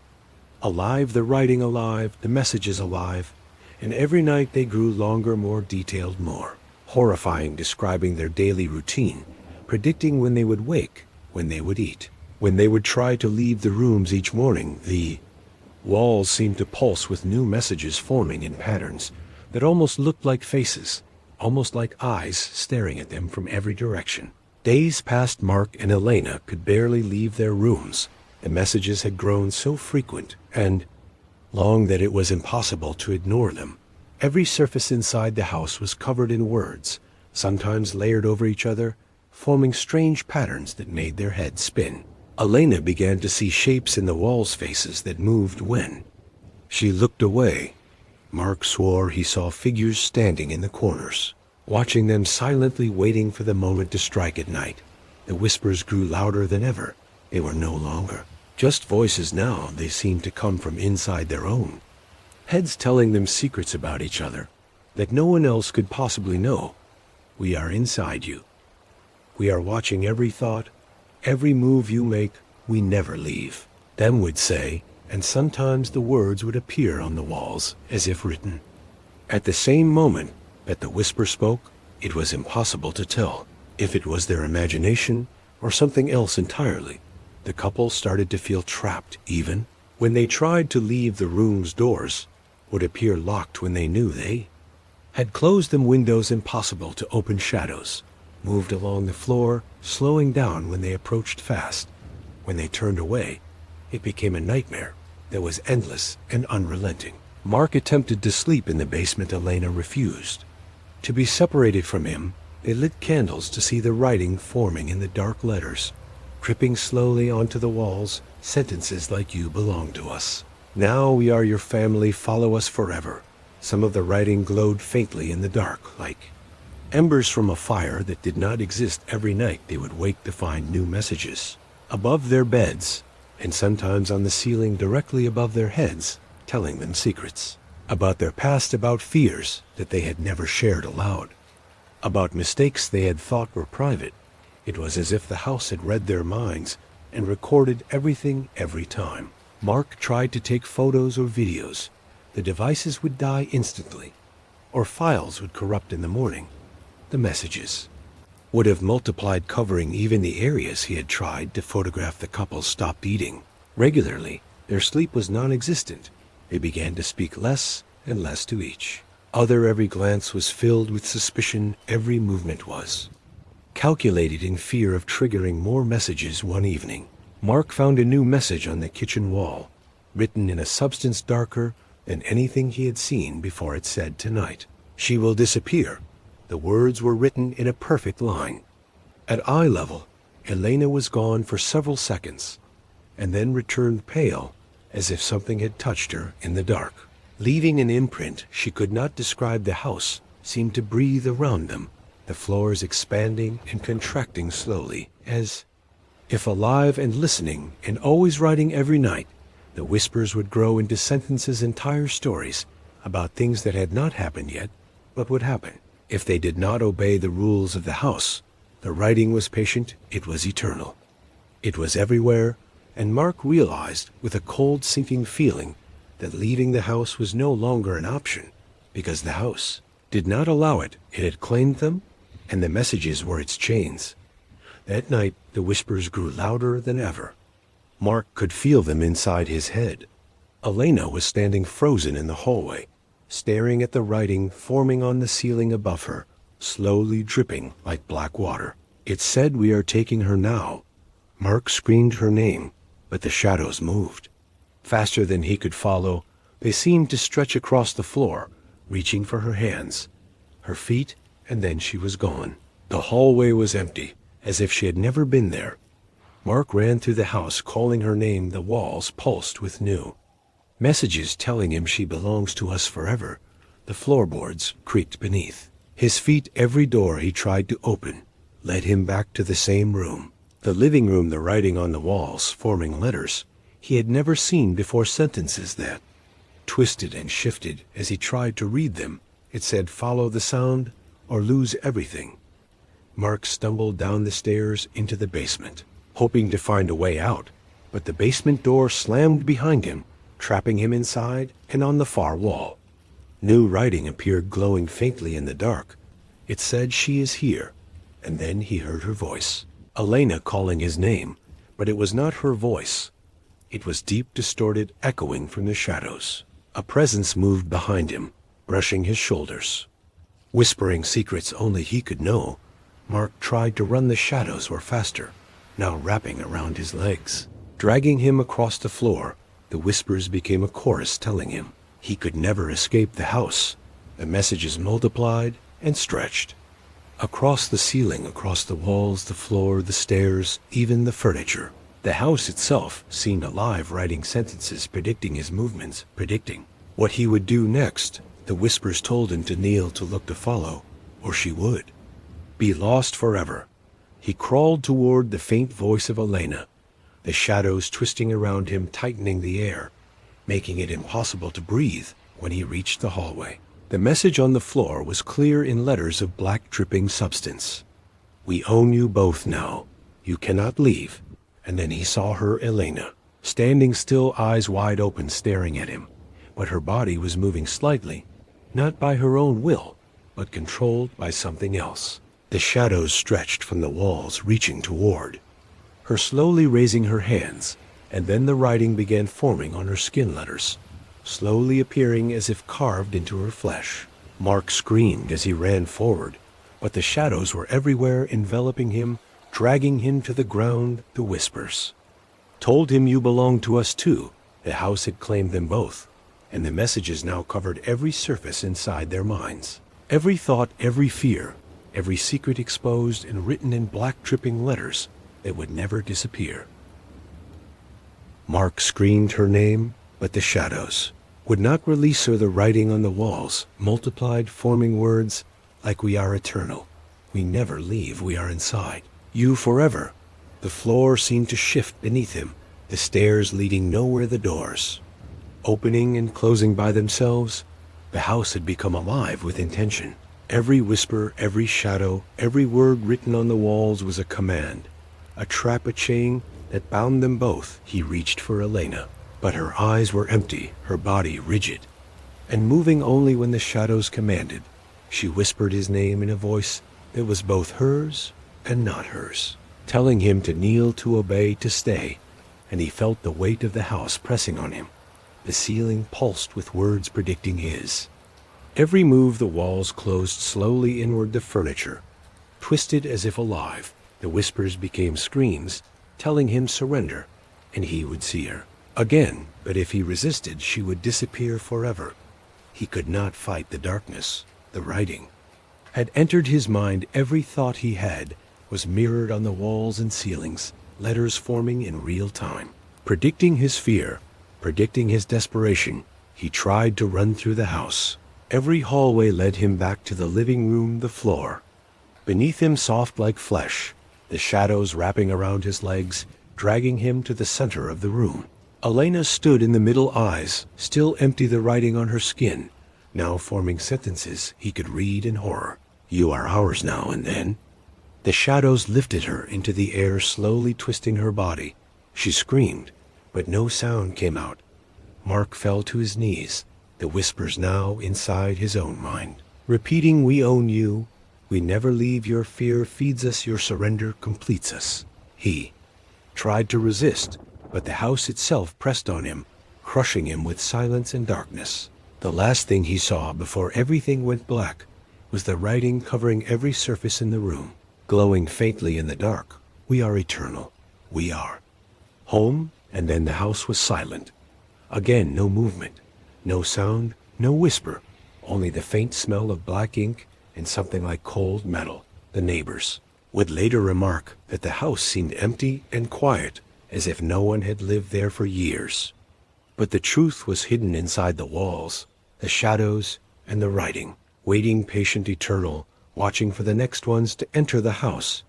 alive, the writing alive, the messages alive, and every night they grew longer, more detailed, more horrifying, describing their daily routine, predicting when they would wake, when they would eat, when they would try to leave the rooms each morning. The Walls seemed to pulse with new messages forming in patterns that almost looked like faces, almost like eyes staring at them from every direction. Days passed. Mark and Elena could barely leave their rooms. The messages had grown so frequent and long that it was impossible to ignore them. Every surface inside the house was covered in words, sometimes layered over each other, forming strange patterns that made their heads spin. Elena began to see shapes in the wall's faces that moved when she looked away. Mark swore he saw figures standing in the corners, watching them silently, waiting for the moment to strike at night. The whispers grew louder than ever. They were no longer just voices now. They seemed to come from inside their own heads, telling them secrets about each other that no one else could possibly know. We are inside you. We are watching every thought, every move you make. We never leave, them would say, and sometimes the words would appear on the walls as if written. At the same moment that the whisper spoke, it was impossible to tell if it was their imagination or something else entirely. The couple started to feel trapped. Even when they tried to leave the room's doors would appear locked when they knew they had closed them. Windows impossible to open. Shadows moved along the floor, slowing down when they approached fast. When they turned away, it became a nightmare that was endless and unrelenting. Mark attempted to sleep in the basement. Elena refused to be separated from him. They lit candles to see the writing forming in the dark letters, dripping slowly onto the walls, sentences like "You belong to us. Now we are your family. Follow us forever." Some of the writing glowed faintly in the dark, like embers from a fire that did not exist. Every night they would wake to find new messages above their beds, and sometimes on the ceiling directly above their heads, telling them secrets about their past, about fears that they had never shared aloud, about mistakes they had thought were private. It was as if the house had read their minds and recorded everything every time Mark tried to take photos or videos. The devices would die instantly, or files would corrupt in the morning. The messages would have multiplied, covering even the areas he had tried to photograph. The couple stopped eating regularly. Their sleep was non-existent. They began to speak less and less to each other. Every glance was filled with suspicion. Every movement was calculated in fear of triggering more messages. One evening, Mark found a new message on the kitchen wall, written in a substance darker than anything he had seen before. It said, "Tonight, she will disappear." The words were written in a perfect line. At eye level, Elena was gone for several seconds, and then returned pale, as if something had touched her in the dark, leaving an imprint. She could not describe. The house seemed to breathe around them, the floors expanding and contracting slowly, as if alive and listening, and always writing. Every night, the whispers would grow into sentences, entire stories about things that had not happened yet, but would happen if they did not obey the rules of the house. The writing was patient. It was eternal. It was everywhere, and Mark realized with a cold, sinking feeling that leaving the house was no longer an option, because the house did not allow it. It had claimed them, and the messages were its chains. That night, the whispers grew louder than ever. Mark could feel them inside his head. Elena was standing frozen in the hallway, staring at the writing forming on the ceiling above her, slowly dripping like black water. It said, "We are taking her now." Mark screamed her name, but the shadows moved. Faster than he could follow, they seemed to stretch across the floor, reaching for her hands, her feet, and then she was gone. The hallway was empty, as if she had never been there. Mark ran through the house, calling her name. The walls pulsed with new messages telling him, "She belongs to us forever." The floorboards creaked beneath his feet. Every door he tried to open led him back to the same room. The living room, the writing on the walls forming letters he had never seen before, sentences that twisted and shifted as he tried to read them. It said, "Follow the sound or lose everything." Mark stumbled down the stairs into the basement, hoping to find a way out, but the basement door slammed behind him, trapping him inside and on the far wall. New writing appeared, glowing faintly in the dark. It said, "She is here." And then he heard her voice, Elena, calling his name, but it was not her voice. It was deep, distorted, echoing from the shadows. A presence moved behind him, brushing his shoulders. Whispering secrets only he could know, Mark tried to run. The shadows were faster, now wrapping around his legs. Dragging him across the floor, the whispers became a chorus telling him he could never escape the house. The messages multiplied and stretched. Across the ceiling, across the walls, the floor, the stairs, even the furniture. The house itself seemed alive, writing sentences, predicting his movements, predicting what he would do next. The whispers told him to kneel, to look, to follow, or she would be lost forever. He crawled toward the faint voice of Elena, the shadows twisting around him, tightening the air, making it impossible to breathe. When he reached the hallway, the message on the floor was clear in letters of black dripping substance. We own you both now. You cannot leave. And then he saw her, Elena, standing still, eyes wide open, staring at him. But her body was moving slightly, not by her own will, but controlled by something else. The shadows stretched from the walls, reaching toward her, slowly raising her hands, and then the writing began forming on her skin, letters slowly appearing as if carved into her flesh. Mark screamed as he ran forward, but the shadows were everywhere, enveloping him, dragging him to the ground. The whispers told him, you belong to us too. The house had claimed them both, and the messages now covered every surface inside their minds. Every thought, every fear, every secret exposed and written in black dripping letters that would never disappear. Mark screamed her name, but the shadows would not release her. The writing on the walls multiplied, forming words like, we are eternal. We never leave. We are inside you forever. The floor seemed to shift beneath him, the stairs leading nowhere, the doors opening and closing by themselves. The house had become alive with intention. Every whisper, every shadow, every word written on the walls was a command, a trap, a chain that bound them both. He reached for Elena, but her eyes were empty, her body rigid, and moving only when the shadows commanded. She whispered his name in a voice that was both hers and not hers, telling him to kneel, to obey, to stay, and he felt the weight of the house pressing on him. The ceiling pulsed with words predicting his every move. The walls closed slowly inward, the furniture twisted as if alive. The whispers became screams, telling him surrender, and he would see her again. But if he resisted, she would disappear forever. He could not fight the darkness. The writing had entered his mind. Every thought he had was mirrored on the walls and ceilings, letters forming in real time, predicting his fear, predicting his desperation. He tried to run through the house. Every hallway led him back to the living room, the floor beneath him soft like flesh, the shadows wrapping around his legs, dragging him to the center of the room. Elena stood in the middle, eyes still empty, the writing on her skin now forming sentences he could read in horror. You are ours now. And then the shadows lifted her into the air, slowly twisting her body. She screamed, but no sound came out. Mark fell to his knees, the whispers now inside his own mind, repeating, we own you. We never leave. Your fear feeds us. Your surrender completes us. He tried to resist, but the house itself pressed on him, crushing him with silence and darkness. The last thing he saw before everything went black was the writing covering every surface in the room, glowing faintly in the dark. We are eternal. We are home. And then the house was silent. Again, no movement, no sound, no whisper, only the faint smell of black ink and something like cold metal. The neighbors would later remark that the house seemed empty and quiet, as if no one had lived there for years. But the truth was hidden inside the walls, the shadows, and the writing, waiting, patient, eternal, watching for the next ones to enter the house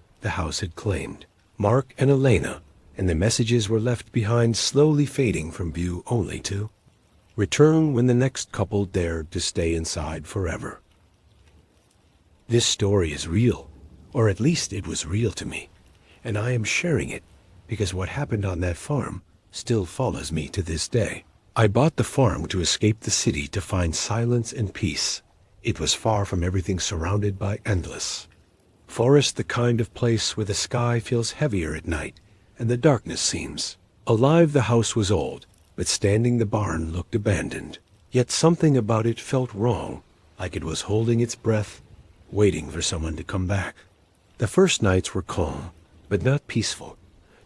had claimed. Mark and Elena, and the messages were left behind, slowly fading from view, only to return when the next couple dared to stay inside forever. This story is real, or at least it was real to me, and I am sharing it because what happened on that farm still follows me to this day. I bought the farm to escape the city, to find silence and peace. It was far from everything, surrounded by endless forest, the kind of place where the sky feels heavier at night and the darkness seems Alive, the house was old, but standing, the barn looked abandoned. Yet something about it felt wrong, like it was holding its breath, waiting for someone to come back. The first nights were calm, but not peaceful.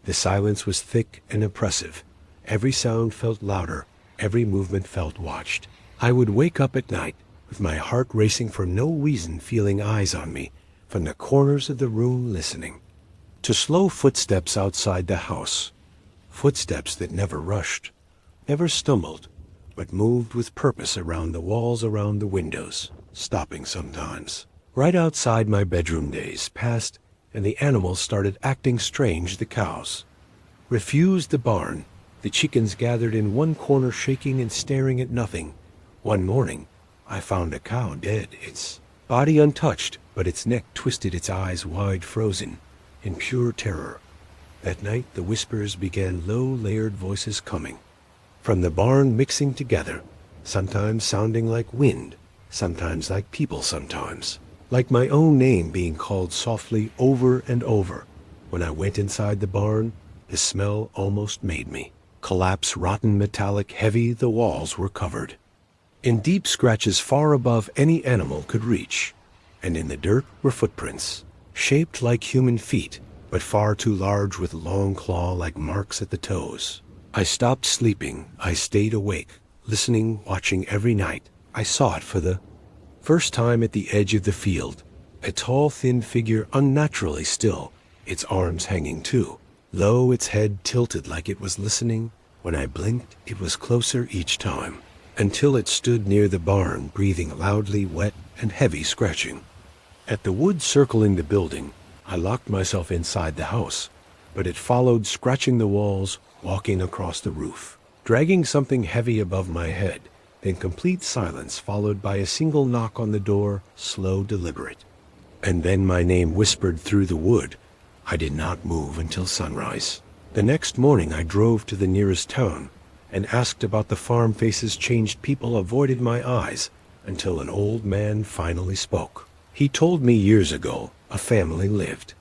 The silence was thick and oppressive. Every sound felt louder, every movement felt watched. I would wake up at night, with my heart racing for no reason, feeling eyes on me, from the corners of the room, listening. To slow footsteps outside the house. Footsteps that never rushed, never stumbled, but moved with purpose around the walls, around the windows, stopping sometimes. Right outside my bedroom, days passed, and the animals started acting strange. The cows refused the barn. The chickens gathered in one corner, shaking and staring at nothing. One morning, I found a cow dead, its body untouched, but its neck twisted, its eyes wide, frozen, in pure terror. That night, the whispers began, low, layered voices coming from the barn, mixing together, sometimes sounding like wind, sometimes like people, sometimes like my own name being called softly over and over. When I went inside the barn, the smell almost made me collapse. Rotten, metallic, heavy, the walls were covered in deep scratches far above any animal could reach, and in the dirt were footprints, shaped like human feet, but far too large, with long claw-like marks at the toes. I stopped sleeping. I stayed awake, listening, watching every night. I saw it for the first time at the edge of the field, a tall, thin figure, unnaturally still, its arms hanging too low, its head tilted like it was listening. When I blinked, it was closer each time, until it stood near the barn, breathing loudly, wet and heavy, scratching at the wood circling the building. I locked myself inside the house, but it followed, scratching the walls, walking across the roof, dragging something heavy above my head. Then complete silence, followed by a single knock on the door, slow, deliberate. And then my name whispered through the wood. I did not move until sunrise. The next morning I drove to the nearest town and asked about the farm. Faces changed, people avoided my eyes, until an old man finally spoke. He told me years ago a family lived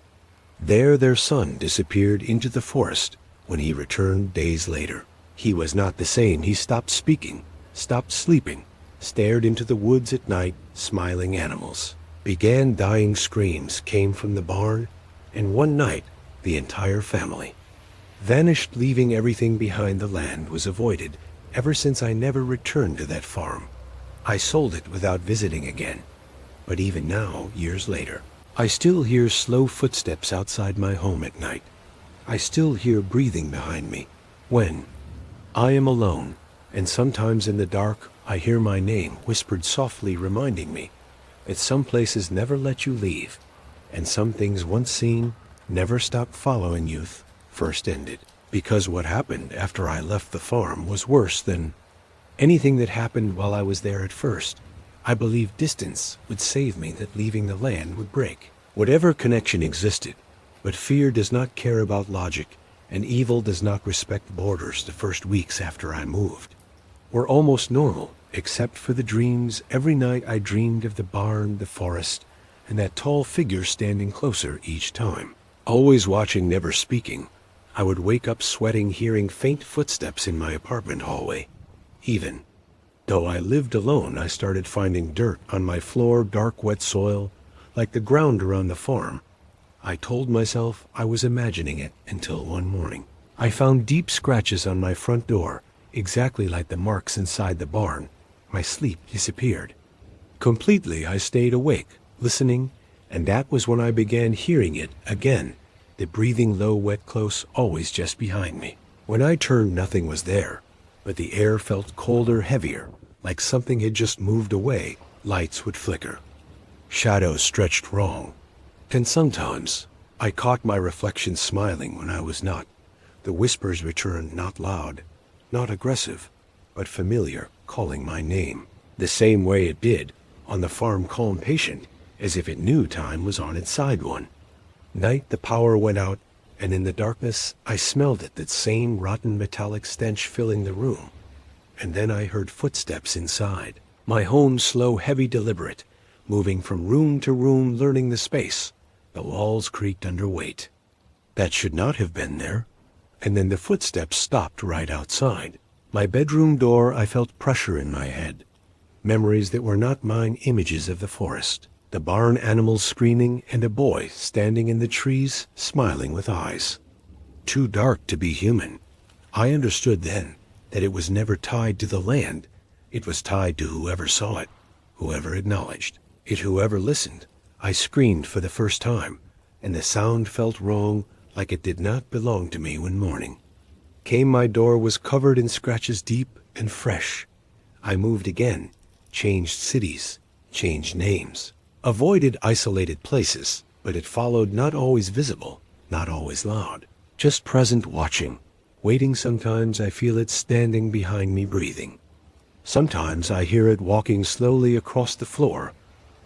there. Their son disappeared into the forest. When he returned days later, he was not the same. He stopped speaking, stopped sleeping, stared into the woods at night. Smiling animals began dying. Screams came from the barn, and one night the entire family vanished, leaving everything behind. The land was avoided. Ever since, I never returned to that farm. I sold it without visiting again. But even now, years later, I still hear slow footsteps outside my home at night. I still hear breathing behind me when I am alone, and sometimes in the dark I hear my name whispered softly, reminding me that some places never let you leave, and some things once seen never stop following. Youth first ended, because what happened after I left the farm was worse than anything that happened while I was there at first. I believed distance would save me, that leaving the land would break whatever connection existed. But fear does not care about logic, and evil does not respect borders. The first weeks after I moved were almost normal, except for the dreams. Every night I dreamed of the barn, the forest, and that tall figure standing closer each time, always watching, never speaking. I would wake up sweating, hearing faint footsteps in my apartment hallway. Even though I lived alone, I started finding dirt on my floor, dark, wet soil, like the ground around the farm. I told myself I was imagining it, until one morning I found deep scratches on my front door, exactly like the marks inside the barn. My sleep disappeared completely. I stayed awake, listening, and that was when I began hearing it again. The breathing, low, wet, close, always just behind me. When I turned, nothing was there, but the air felt colder, heavier, like something had just moved away. Lights would flicker, shadows stretched wrong, and sometimes I caught my reflection smiling when I was not. The whispers returned, not loud, not aggressive, but familiar, calling my name, the same way it did on the farm, calm, patient, as if it knew time was on its side. One night the power went out, and in the darkness I smelled it, that same rotten metallic stench filling the room. And then I heard footsteps inside my home, slow, heavy, deliberate, moving from room to room, learning the space. The walls creaked under weight that should not have been there. and then the footsteps stopped right outside. My bedroom door, I felt pressure in my head. Memories that were not mine, images of the forest, the barn animals screaming, and a boy standing in the trees, smiling with eyes. Too dark to be human. I understood then that it was never tied to the land. It was tied to whoever saw it, whoever acknowledged it, whoever listened. I screamed for the first time, and the sound felt wrong, like it did not belong to me. When morning came, my door was covered in scratches deep and fresh. I moved again, changed cities, changed names, avoided isolated places, but it followed, not always visible, not always loud, just present, watching, waiting. Sometimes I feel it standing behind me, breathing. Sometimes I hear it walking slowly across the floor,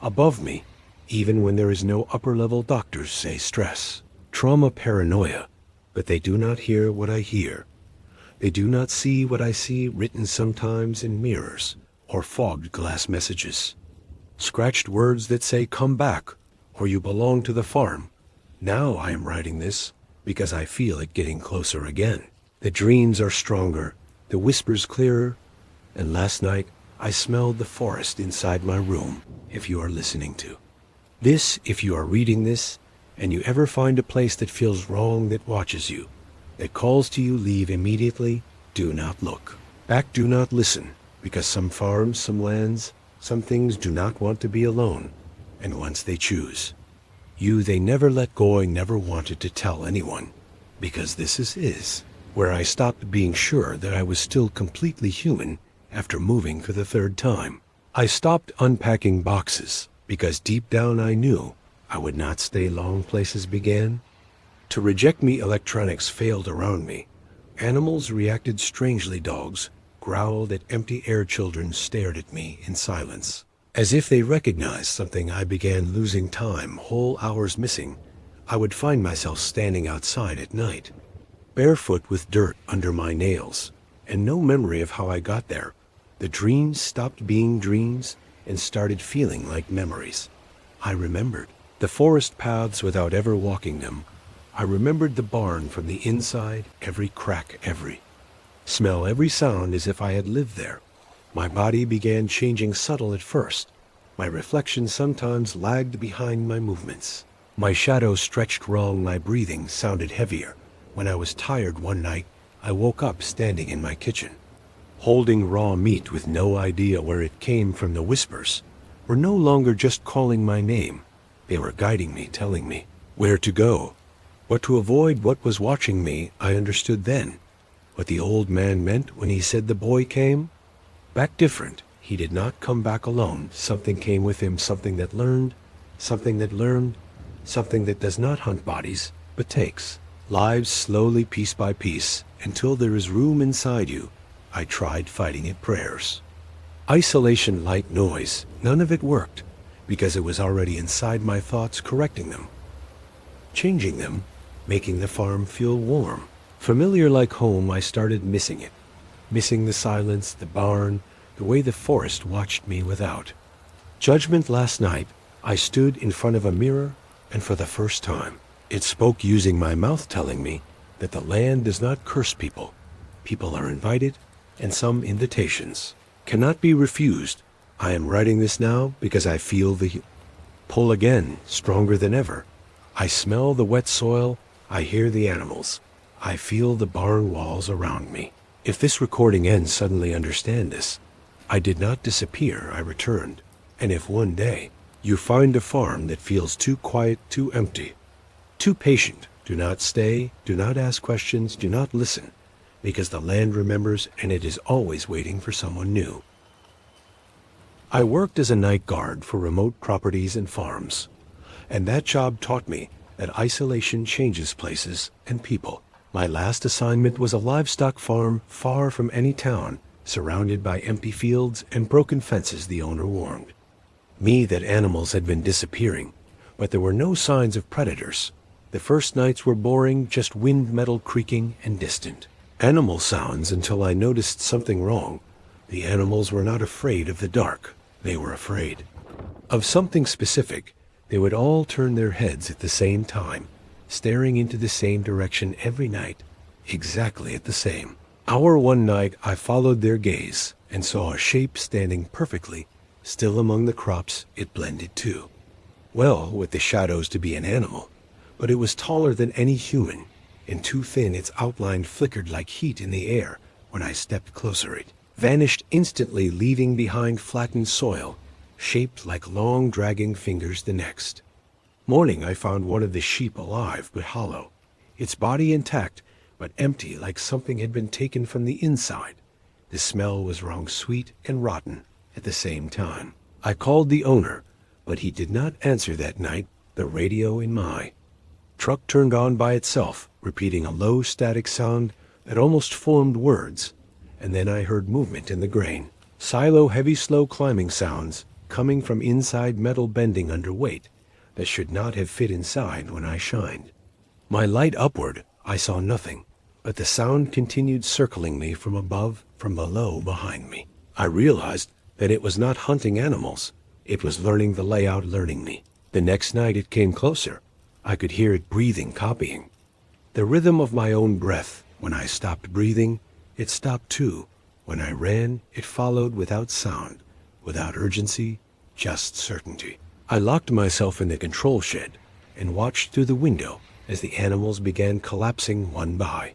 above me, even when there is no upper-level. Doctors say stress, trauma, paranoia, but they do not hear what I hear. They do not see what I see, written sometimes in mirrors or fogged glass messages. Scratched words that say, "Come back," or "You belong to the farm." Now I am writing this because I feel it getting closer again. The dreams are stronger, the whispers clearer, and last night I smelled the forest inside my room. If you are listening to this, if you are reading this, and you ever find a place that feels wrong, that watches you, that calls to you, leave immediately. Do not look back, do not listen, because some farms, some lands, some things do not want to be alone, and once they choose you, they never let go. I never wanted to tell anyone, because this is where I stopped being sure that I was still completely human after moving for the third time. I stopped unpacking boxes, because deep down I knew I would not stay long. Places began to reject me. Electronics failed around me. Animals reacted strangely. Dogs growled at empty air. Children stared at me in silence, as if they recognized something. I began losing time, whole hours missing. I would find myself standing outside at night, barefoot with dirt under my nails, and no memory of how I got there. The dreams stopped being dreams and started feeling like memories. I remembered the forest paths without ever walking them. I remembered the barn from the inside, every crack, every smell, every sound, as if I had lived there. My body began changing, subtle at first. My reflection sometimes lagged behind my movements. My shadow stretched wrong. My breathing sounded heavier. When I was tired one night, I woke up standing in my kitchen, holding raw meat with no idea where it came from. The whispers were no longer just calling my name. They were guiding me, telling me where to go, what to avoid, what was watching me. I understood then what the old man meant when he said the boy came back different. He did not come back alone. Something came with him, something that learned, something that learned, something that does not hunt bodies, but takes lives slowly, piece by piece, until there is room inside you. I tried fighting it, prayers, isolation, light, noise. None of it worked, because it was already inside my thoughts, correcting them, changing them, making the farm feel warm, familiar, like home. I started missing it, missing the silence, the barn, the way the forest watched me without judgment. Last night, I stood in front of a mirror, and for the first time, it spoke, using my mouth, telling me that the land does not curse people. People are invited, and some invitations cannot be refused. I am writing this now because I feel the pull again, stronger than ever. I smell the wet soil, I hear the animals, I feel the barn walls around me. If this recording ends suddenly, understand this. I did not disappear, I returned. And if one day you find a farm that feels too quiet, too empty, too patient, do not stay, do not ask questions, do not listen, because the land remembers, and it is always waiting for someone new. I worked as a night guard for remote properties and farms, and that job taught me that isolation changes places and people. My last assignment was a livestock farm far from any town, surrounded by empty fields and broken fences. The owner warned me that animals had been disappearing, but there were no signs of predators. The first nights were boring, just wind, metal creaking, and distant animal sounds, until I noticed something wrong. The animals were not afraid of the dark. They were afraid of something specific. They would all turn their heads at the same time, staring into the same direction every night. exactly at the same hour one night. I followed their gaze and saw a shape standing perfectly still among the crops. It blended too well with the shadows to be an animal, but it was taller than any human, and too thin its outline flickered like heat in the air. When I stepped closer, it vanished instantly, leaving behind flattened soil, shaped like long dragging fingers. The next morning I found one of the sheep alive but hollow, its body intact but empty, like something had been taken from the inside. The smell was wrong, sweet and rotten at the same time. I called the owner, but he did not answer that night. The radio in my truck turned on by itself, repeating a low static sound that almost formed words, and then I heard movement in the grain silo, heavy slow climbing sounds coming from inside, metal bending under weight that should not have fit inside. When I shined my light upward, I saw nothing, but the sound continued, circling me from above, from below, behind me. I realized that it was not hunting animals. It was learning the layout, learning me. The next night it came closer. I could hear it breathing, copying the rhythm of my own breath. When I stopped breathing, it stopped too. When I ran, it followed, without sound, without urgency, just certainty. I locked myself in the control shed and watched through the window as the animals began collapsing one by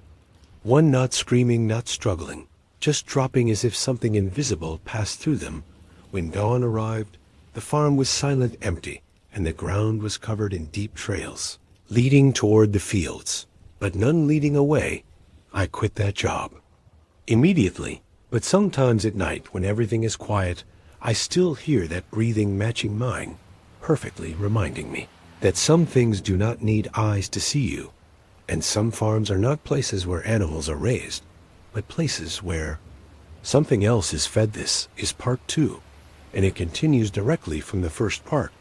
one, not screaming, not struggling, just dropping as if something invisible passed through them. When dawn arrived, the farm was silent, empty, and the ground was covered in deep trails leading toward the fields, but none leading away. I quit that job immediately, but sometimes at night, when everything is quiet, I still hear that breathing matching mine, perfectly reminding me that some things do not need eyes to see you, and some farms are not places where animals are raised, but places where something else is fed. This is part 2, and it continues directly from the first part,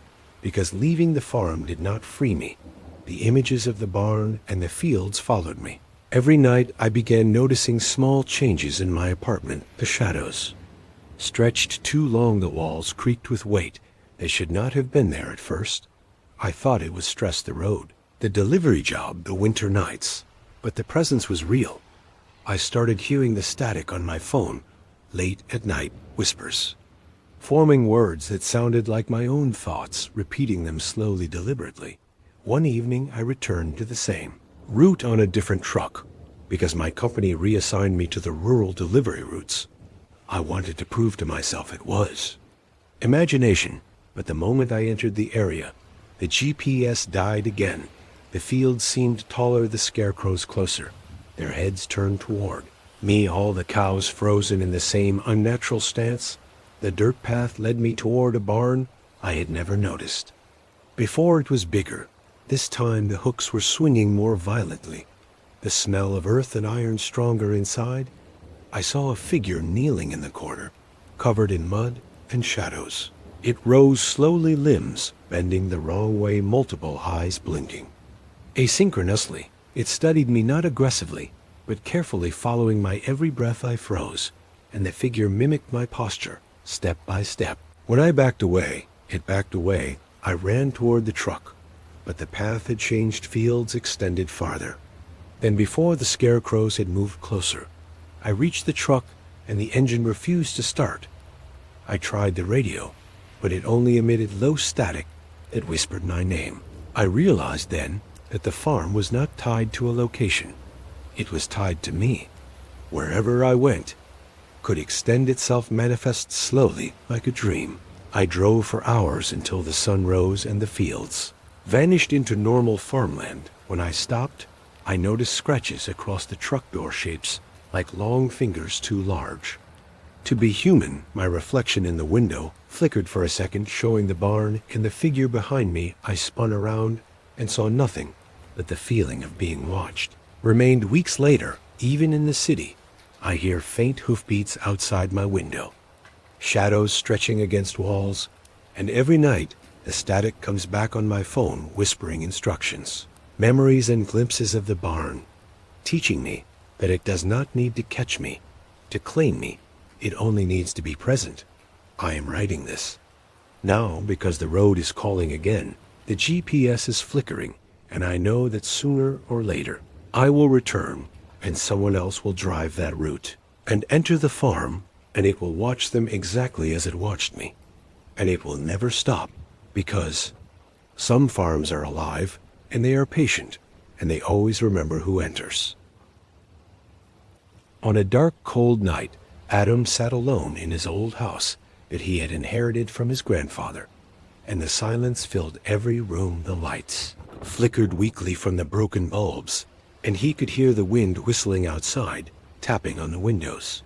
because leaving the farm did not free me. The images of the barn and the fields followed me. Every night I began noticing small changes in my apartment. The shadows stretched too long, the walls creaked with weight that should not have been there at first. I thought it was stress, the road, the delivery job, the winter nights, but the presence was real. I started hearing the static on my phone late at night, whispers, forming words that sounded like my own thoughts, repeating them slowly, deliberately. One evening I returned to the same route on a different truck, because my company reassigned me to the rural delivery routes. I wanted to prove to myself it was imagination, but the moment I entered the area, the GPS died again. The fields seemed taller, the scarecrows closer, their heads turned toward me, all the cows frozen in the same unnatural stance. The dirt path led me toward a barn I had never noticed before. It was bigger. This time the hooks were swinging more violently, the smell of earth and iron stronger inside. I saw a figure kneeling in the corner, covered in mud and shadows. It rose slowly, limbs bending the wrong way, multiple eyes blinking asynchronously. It studied me, not aggressively, but carefully, following my every breath. I froze, and the figure mimicked my posture, step by step. When I backed away, it backed away. I ran toward the truck, but the path had changed. Fields extended farther. Then, before the scarecrows had moved closer, I reached the truck, and the engine refused to start. I tried the radio, but it only emitted low static that whispered my name. I realized then that the farm was not tied to a location. It was tied to me. Wherever I went could extend itself, manifest slowly like a dream. I drove for hours until the sun rose and the fields vanished into normal farmland. When I stopped, I noticed scratches across the truck door, shapes like long fingers too large to be human. My reflection in the window flickered for a second, showing the barn and the figure behind me. I spun around and saw nothing, but the feeling of being watched remained. Weeks later, even in the city, I hear faint hoofbeats outside my window, shadows stretching against walls, and every night the static comes back on my phone, whispering instructions, memories and glimpses of the barn, teaching me that it does not need to catch me, to claim me. It only needs to be present. I am writing this now because the road is calling again. The GPS is flickering, and I know that sooner or later I will return and someone else will drive that route and enter the farm, and it will watch them exactly as it watched me. And it will never stop, because some farms are alive, and they are patient, and they always remember who enters. On a dark, cold night, Adam sat alone in his old house that he had inherited from his grandfather, and the silence filled every room. The lights flickered weakly from the broken bulbs, and he could hear the wind whistling outside, tapping on the windows,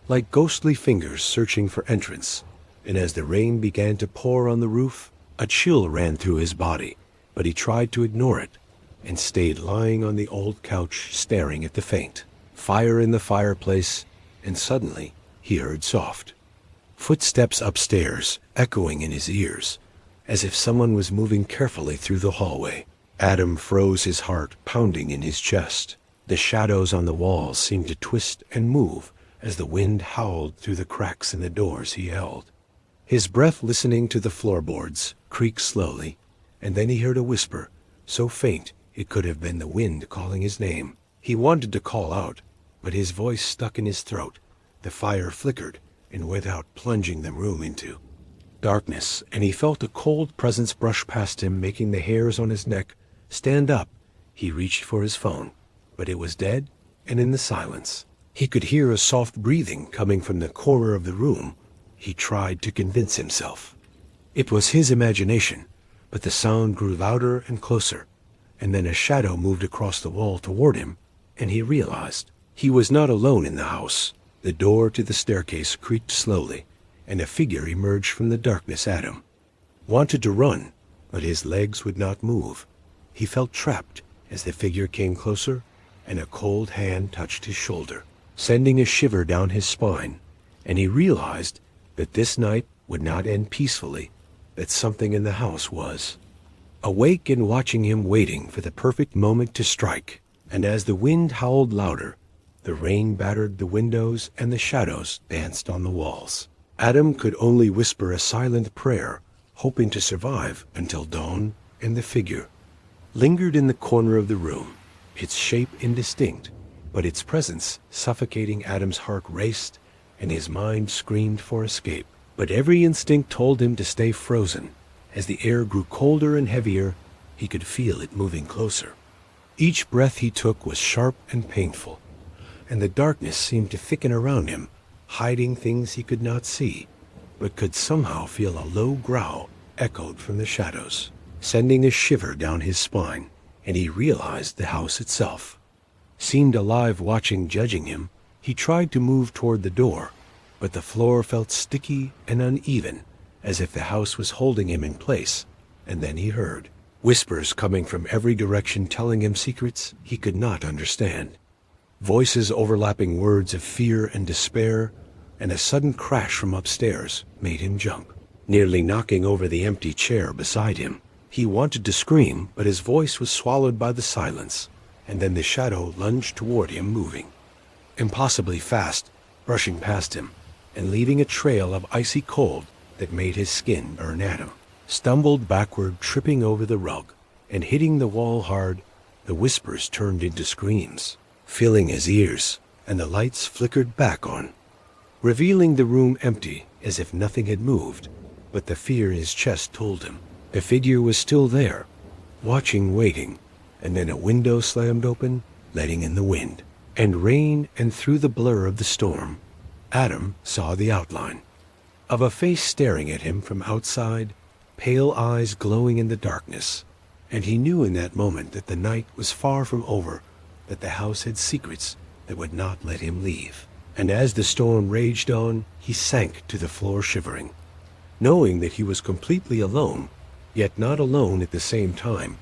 like ghostly fingers searching for entrance. And as the rain began to pour on the roof, a chill ran through his body, but he tried to ignore it and stayed lying on the old couch staring at the faint fire in the fireplace. And suddenly he heard soft footsteps upstairs, echoing in his ears, as if someone was moving carefully through the hallway. Adam froze, his heart pounding in his chest. The shadows on the walls seemed to twist and move as the wind howled through the cracks in the doors he held. His breath, listening to the floorboards, creaked slowly, and then he heard a whisper, so faint it could have been the wind calling his name. He wanted to call out, but his voice stuck in his throat. The fire flickered and went out, plunging the room into darkness, and he felt a cold presence brush past him, making the hairs on his neck stand up. He reached for his phone, but it was dead, and in the silence, he could hear a soft breathing coming from the corner of the room. He tried to convince himself it was his imagination, but the sound grew louder and closer, and then a shadow moved across the wall toward him, and he realized he was not alone in the house. The door to the staircase creaked slowly, and a figure emerged from the darkness. Adam wanted to run, but his legs would not move. He felt trapped as the figure came closer, and a cold hand touched his shoulder, sending a shiver down his spine. And he realized that this night would not end peacefully, that something in the house was awake and watching him, waiting for the perfect moment to strike. And as the wind howled louder, the rain battered the windows and the shadows danced on the walls. Adam could only whisper a silent prayer, hoping to survive until dawn, and the figure lingered in the corner of the room, its shape indistinct, but its presence suffocating. Adam's heart raced, and his mind screamed for escape. But every instinct told him to stay frozen. As the air grew colder and heavier, he could feel it moving closer. Each breath he took was sharp and painful, and the darkness seemed to thicken around him, hiding things he could not see, but could somehow feel. A low growl echoed from the shadows, sending a shiver down his spine, and he realized the house itself seemed alive, watching, judging him. He tried to move toward the door, but the floor felt sticky and uneven, as if the house was holding him in place. And then he heard whispers coming from every direction, telling him secrets he could not understand. Voices overlapping, words of fear and despair, and a sudden crash from upstairs made him jump, nearly knocking over the empty chair beside him. He wanted to scream, but his voice was swallowed by the silence, and then the shadow lunged toward him, moving impossibly fast, brushing past him, and leaving a trail of icy cold that made his skin burn. Adam stumbled backward, tripping over the rug and hitting the wall hard. The whispers turned into screams, filling his ears, and the lights flickered back on, revealing the room empty, as if nothing had moved. But the fear in his chest told him the figure was still there, watching, waiting. And then a window slammed open, letting in the wind and rain, and through the blur of the storm, Adam saw the outline of a face staring at him from outside, pale eyes glowing in the darkness. And he knew in that moment that the night was far from over, that the house had secrets that would not let him leave. And as the storm raged on, he sank to the floor, shivering, knowing that he was completely alone, yet not alone at the same time,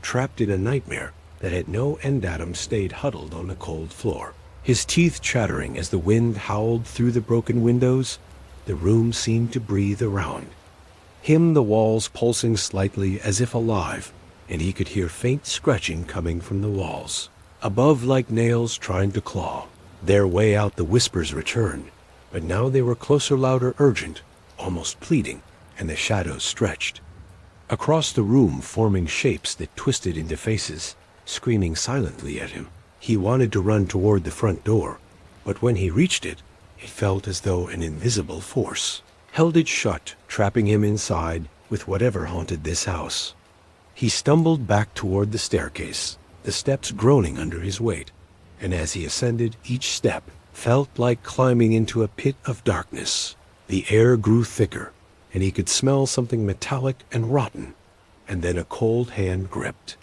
trapped in a nightmare that had no end. Adam stayed huddled on the cold floor, his teeth chattering as the wind howled through the broken windows. The room seemed to breathe around him, the walls pulsing slightly as if alive, and he could hear faint scratching coming from the walls above, like nails trying to claw their way out. The whispers returned, but now they were closer, louder, urgent, almost pleading, and the shadows stretched across the room, forming shapes that twisted into faces, screaming silently at him. He wanted to run toward the front door, but when he reached it, it felt as though an invisible force held it shut, trapping him inside with whatever haunted this house. He stumbled back toward the staircase, the steps groaning under his weight, and as he ascended, each step felt like climbing into a pit of darkness. The air grew thicker, and he could smell something metallic and rotten, and then a cold hand gripped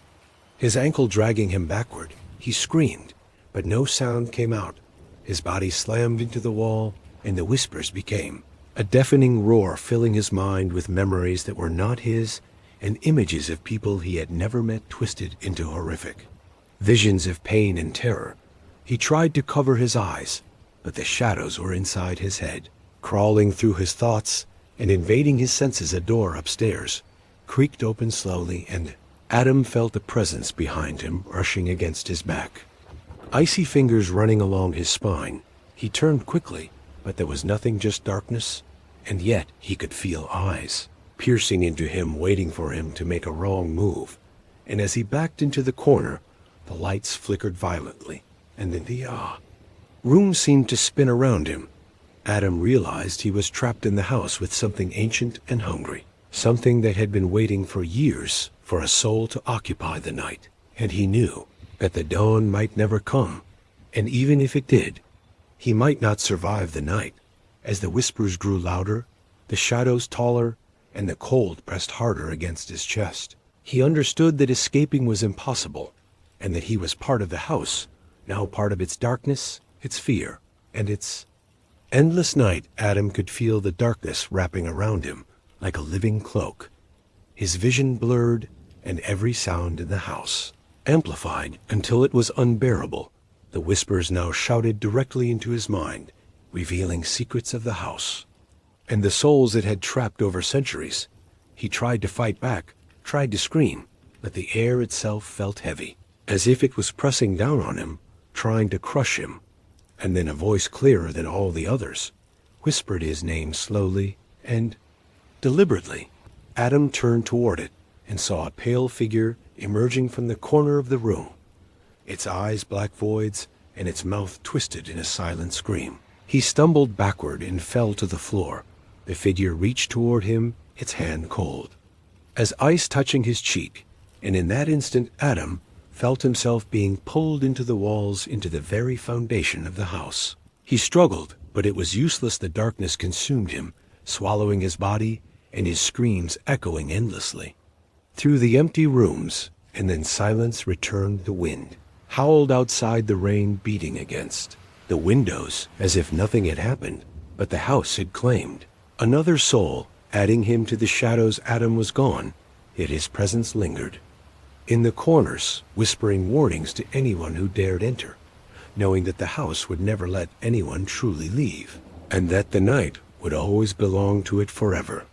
his ankle, dragging him backward. He screamed, but no sound came out. His body slammed into the wall, and the whispers became a deafening roar, filling his mind with memories that were not his and images of people he had never met twisted into horrific visions of pain and terror. He tried to cover his eyes, but the shadows were inside his head, crawling through his thoughts and invading his senses. A door upstairs creaked open slowly, and Adam felt a presence behind him brushing against his back, icy fingers running along his spine. He turned quickly, but there was nothing, just darkness, and yet he could feel eyes piercing into him, waiting for him to make a wrong move. And as he backed into the corner, the lights flickered violently, and then the room seemed to spin around him. Adam realized he was trapped in the house with something ancient and hungry, something that had been waiting for years for a soul to occupy the night. And he knew that the dawn might never come, and even if it did, he might not survive the night. As the whispers grew louder, the shadows taller, and the cold pressed harder against his chest, he understood that escaping was impossible, and that he was part of the house, now part of its darkness, its fear, and its endless night. Adam could feel the darkness wrapping around him like a living cloak. His vision blurred, and every sound in the house amplified until it was unbearable. The whispers now shouted directly into his mind, revealing secrets of the house and the souls it had trapped over centuries. He tried to fight back, tried to scream, but the air itself felt heavy, as if it was pressing down on him, trying to crush him. And then a voice clearer than all the others whispered his name slowly and deliberately. Adam turned toward it and saw a pale figure emerging from the corner of the room, its eyes black voids and its mouth twisted in a silent scream. He stumbled backward and fell to the floor. The figure reached toward him, its hand cold as ice touching his cheek, and in that instant Adam felt himself being pulled into the walls, into the very foundation of the house. He struggled, but it was useless. The darkness consumed him, swallowing his body, and his screams echoing endlessly through the empty rooms. And then silence returned. The wind howled outside, the rain beating against the windows as if nothing had happened, but the house had claimed another soul, adding him to the shadows. Adam was gone, yet his presence lingered in the corners, whispering warnings to anyone who dared enter, knowing that the house would never let anyone truly leave, and that the night would always belong to it forever.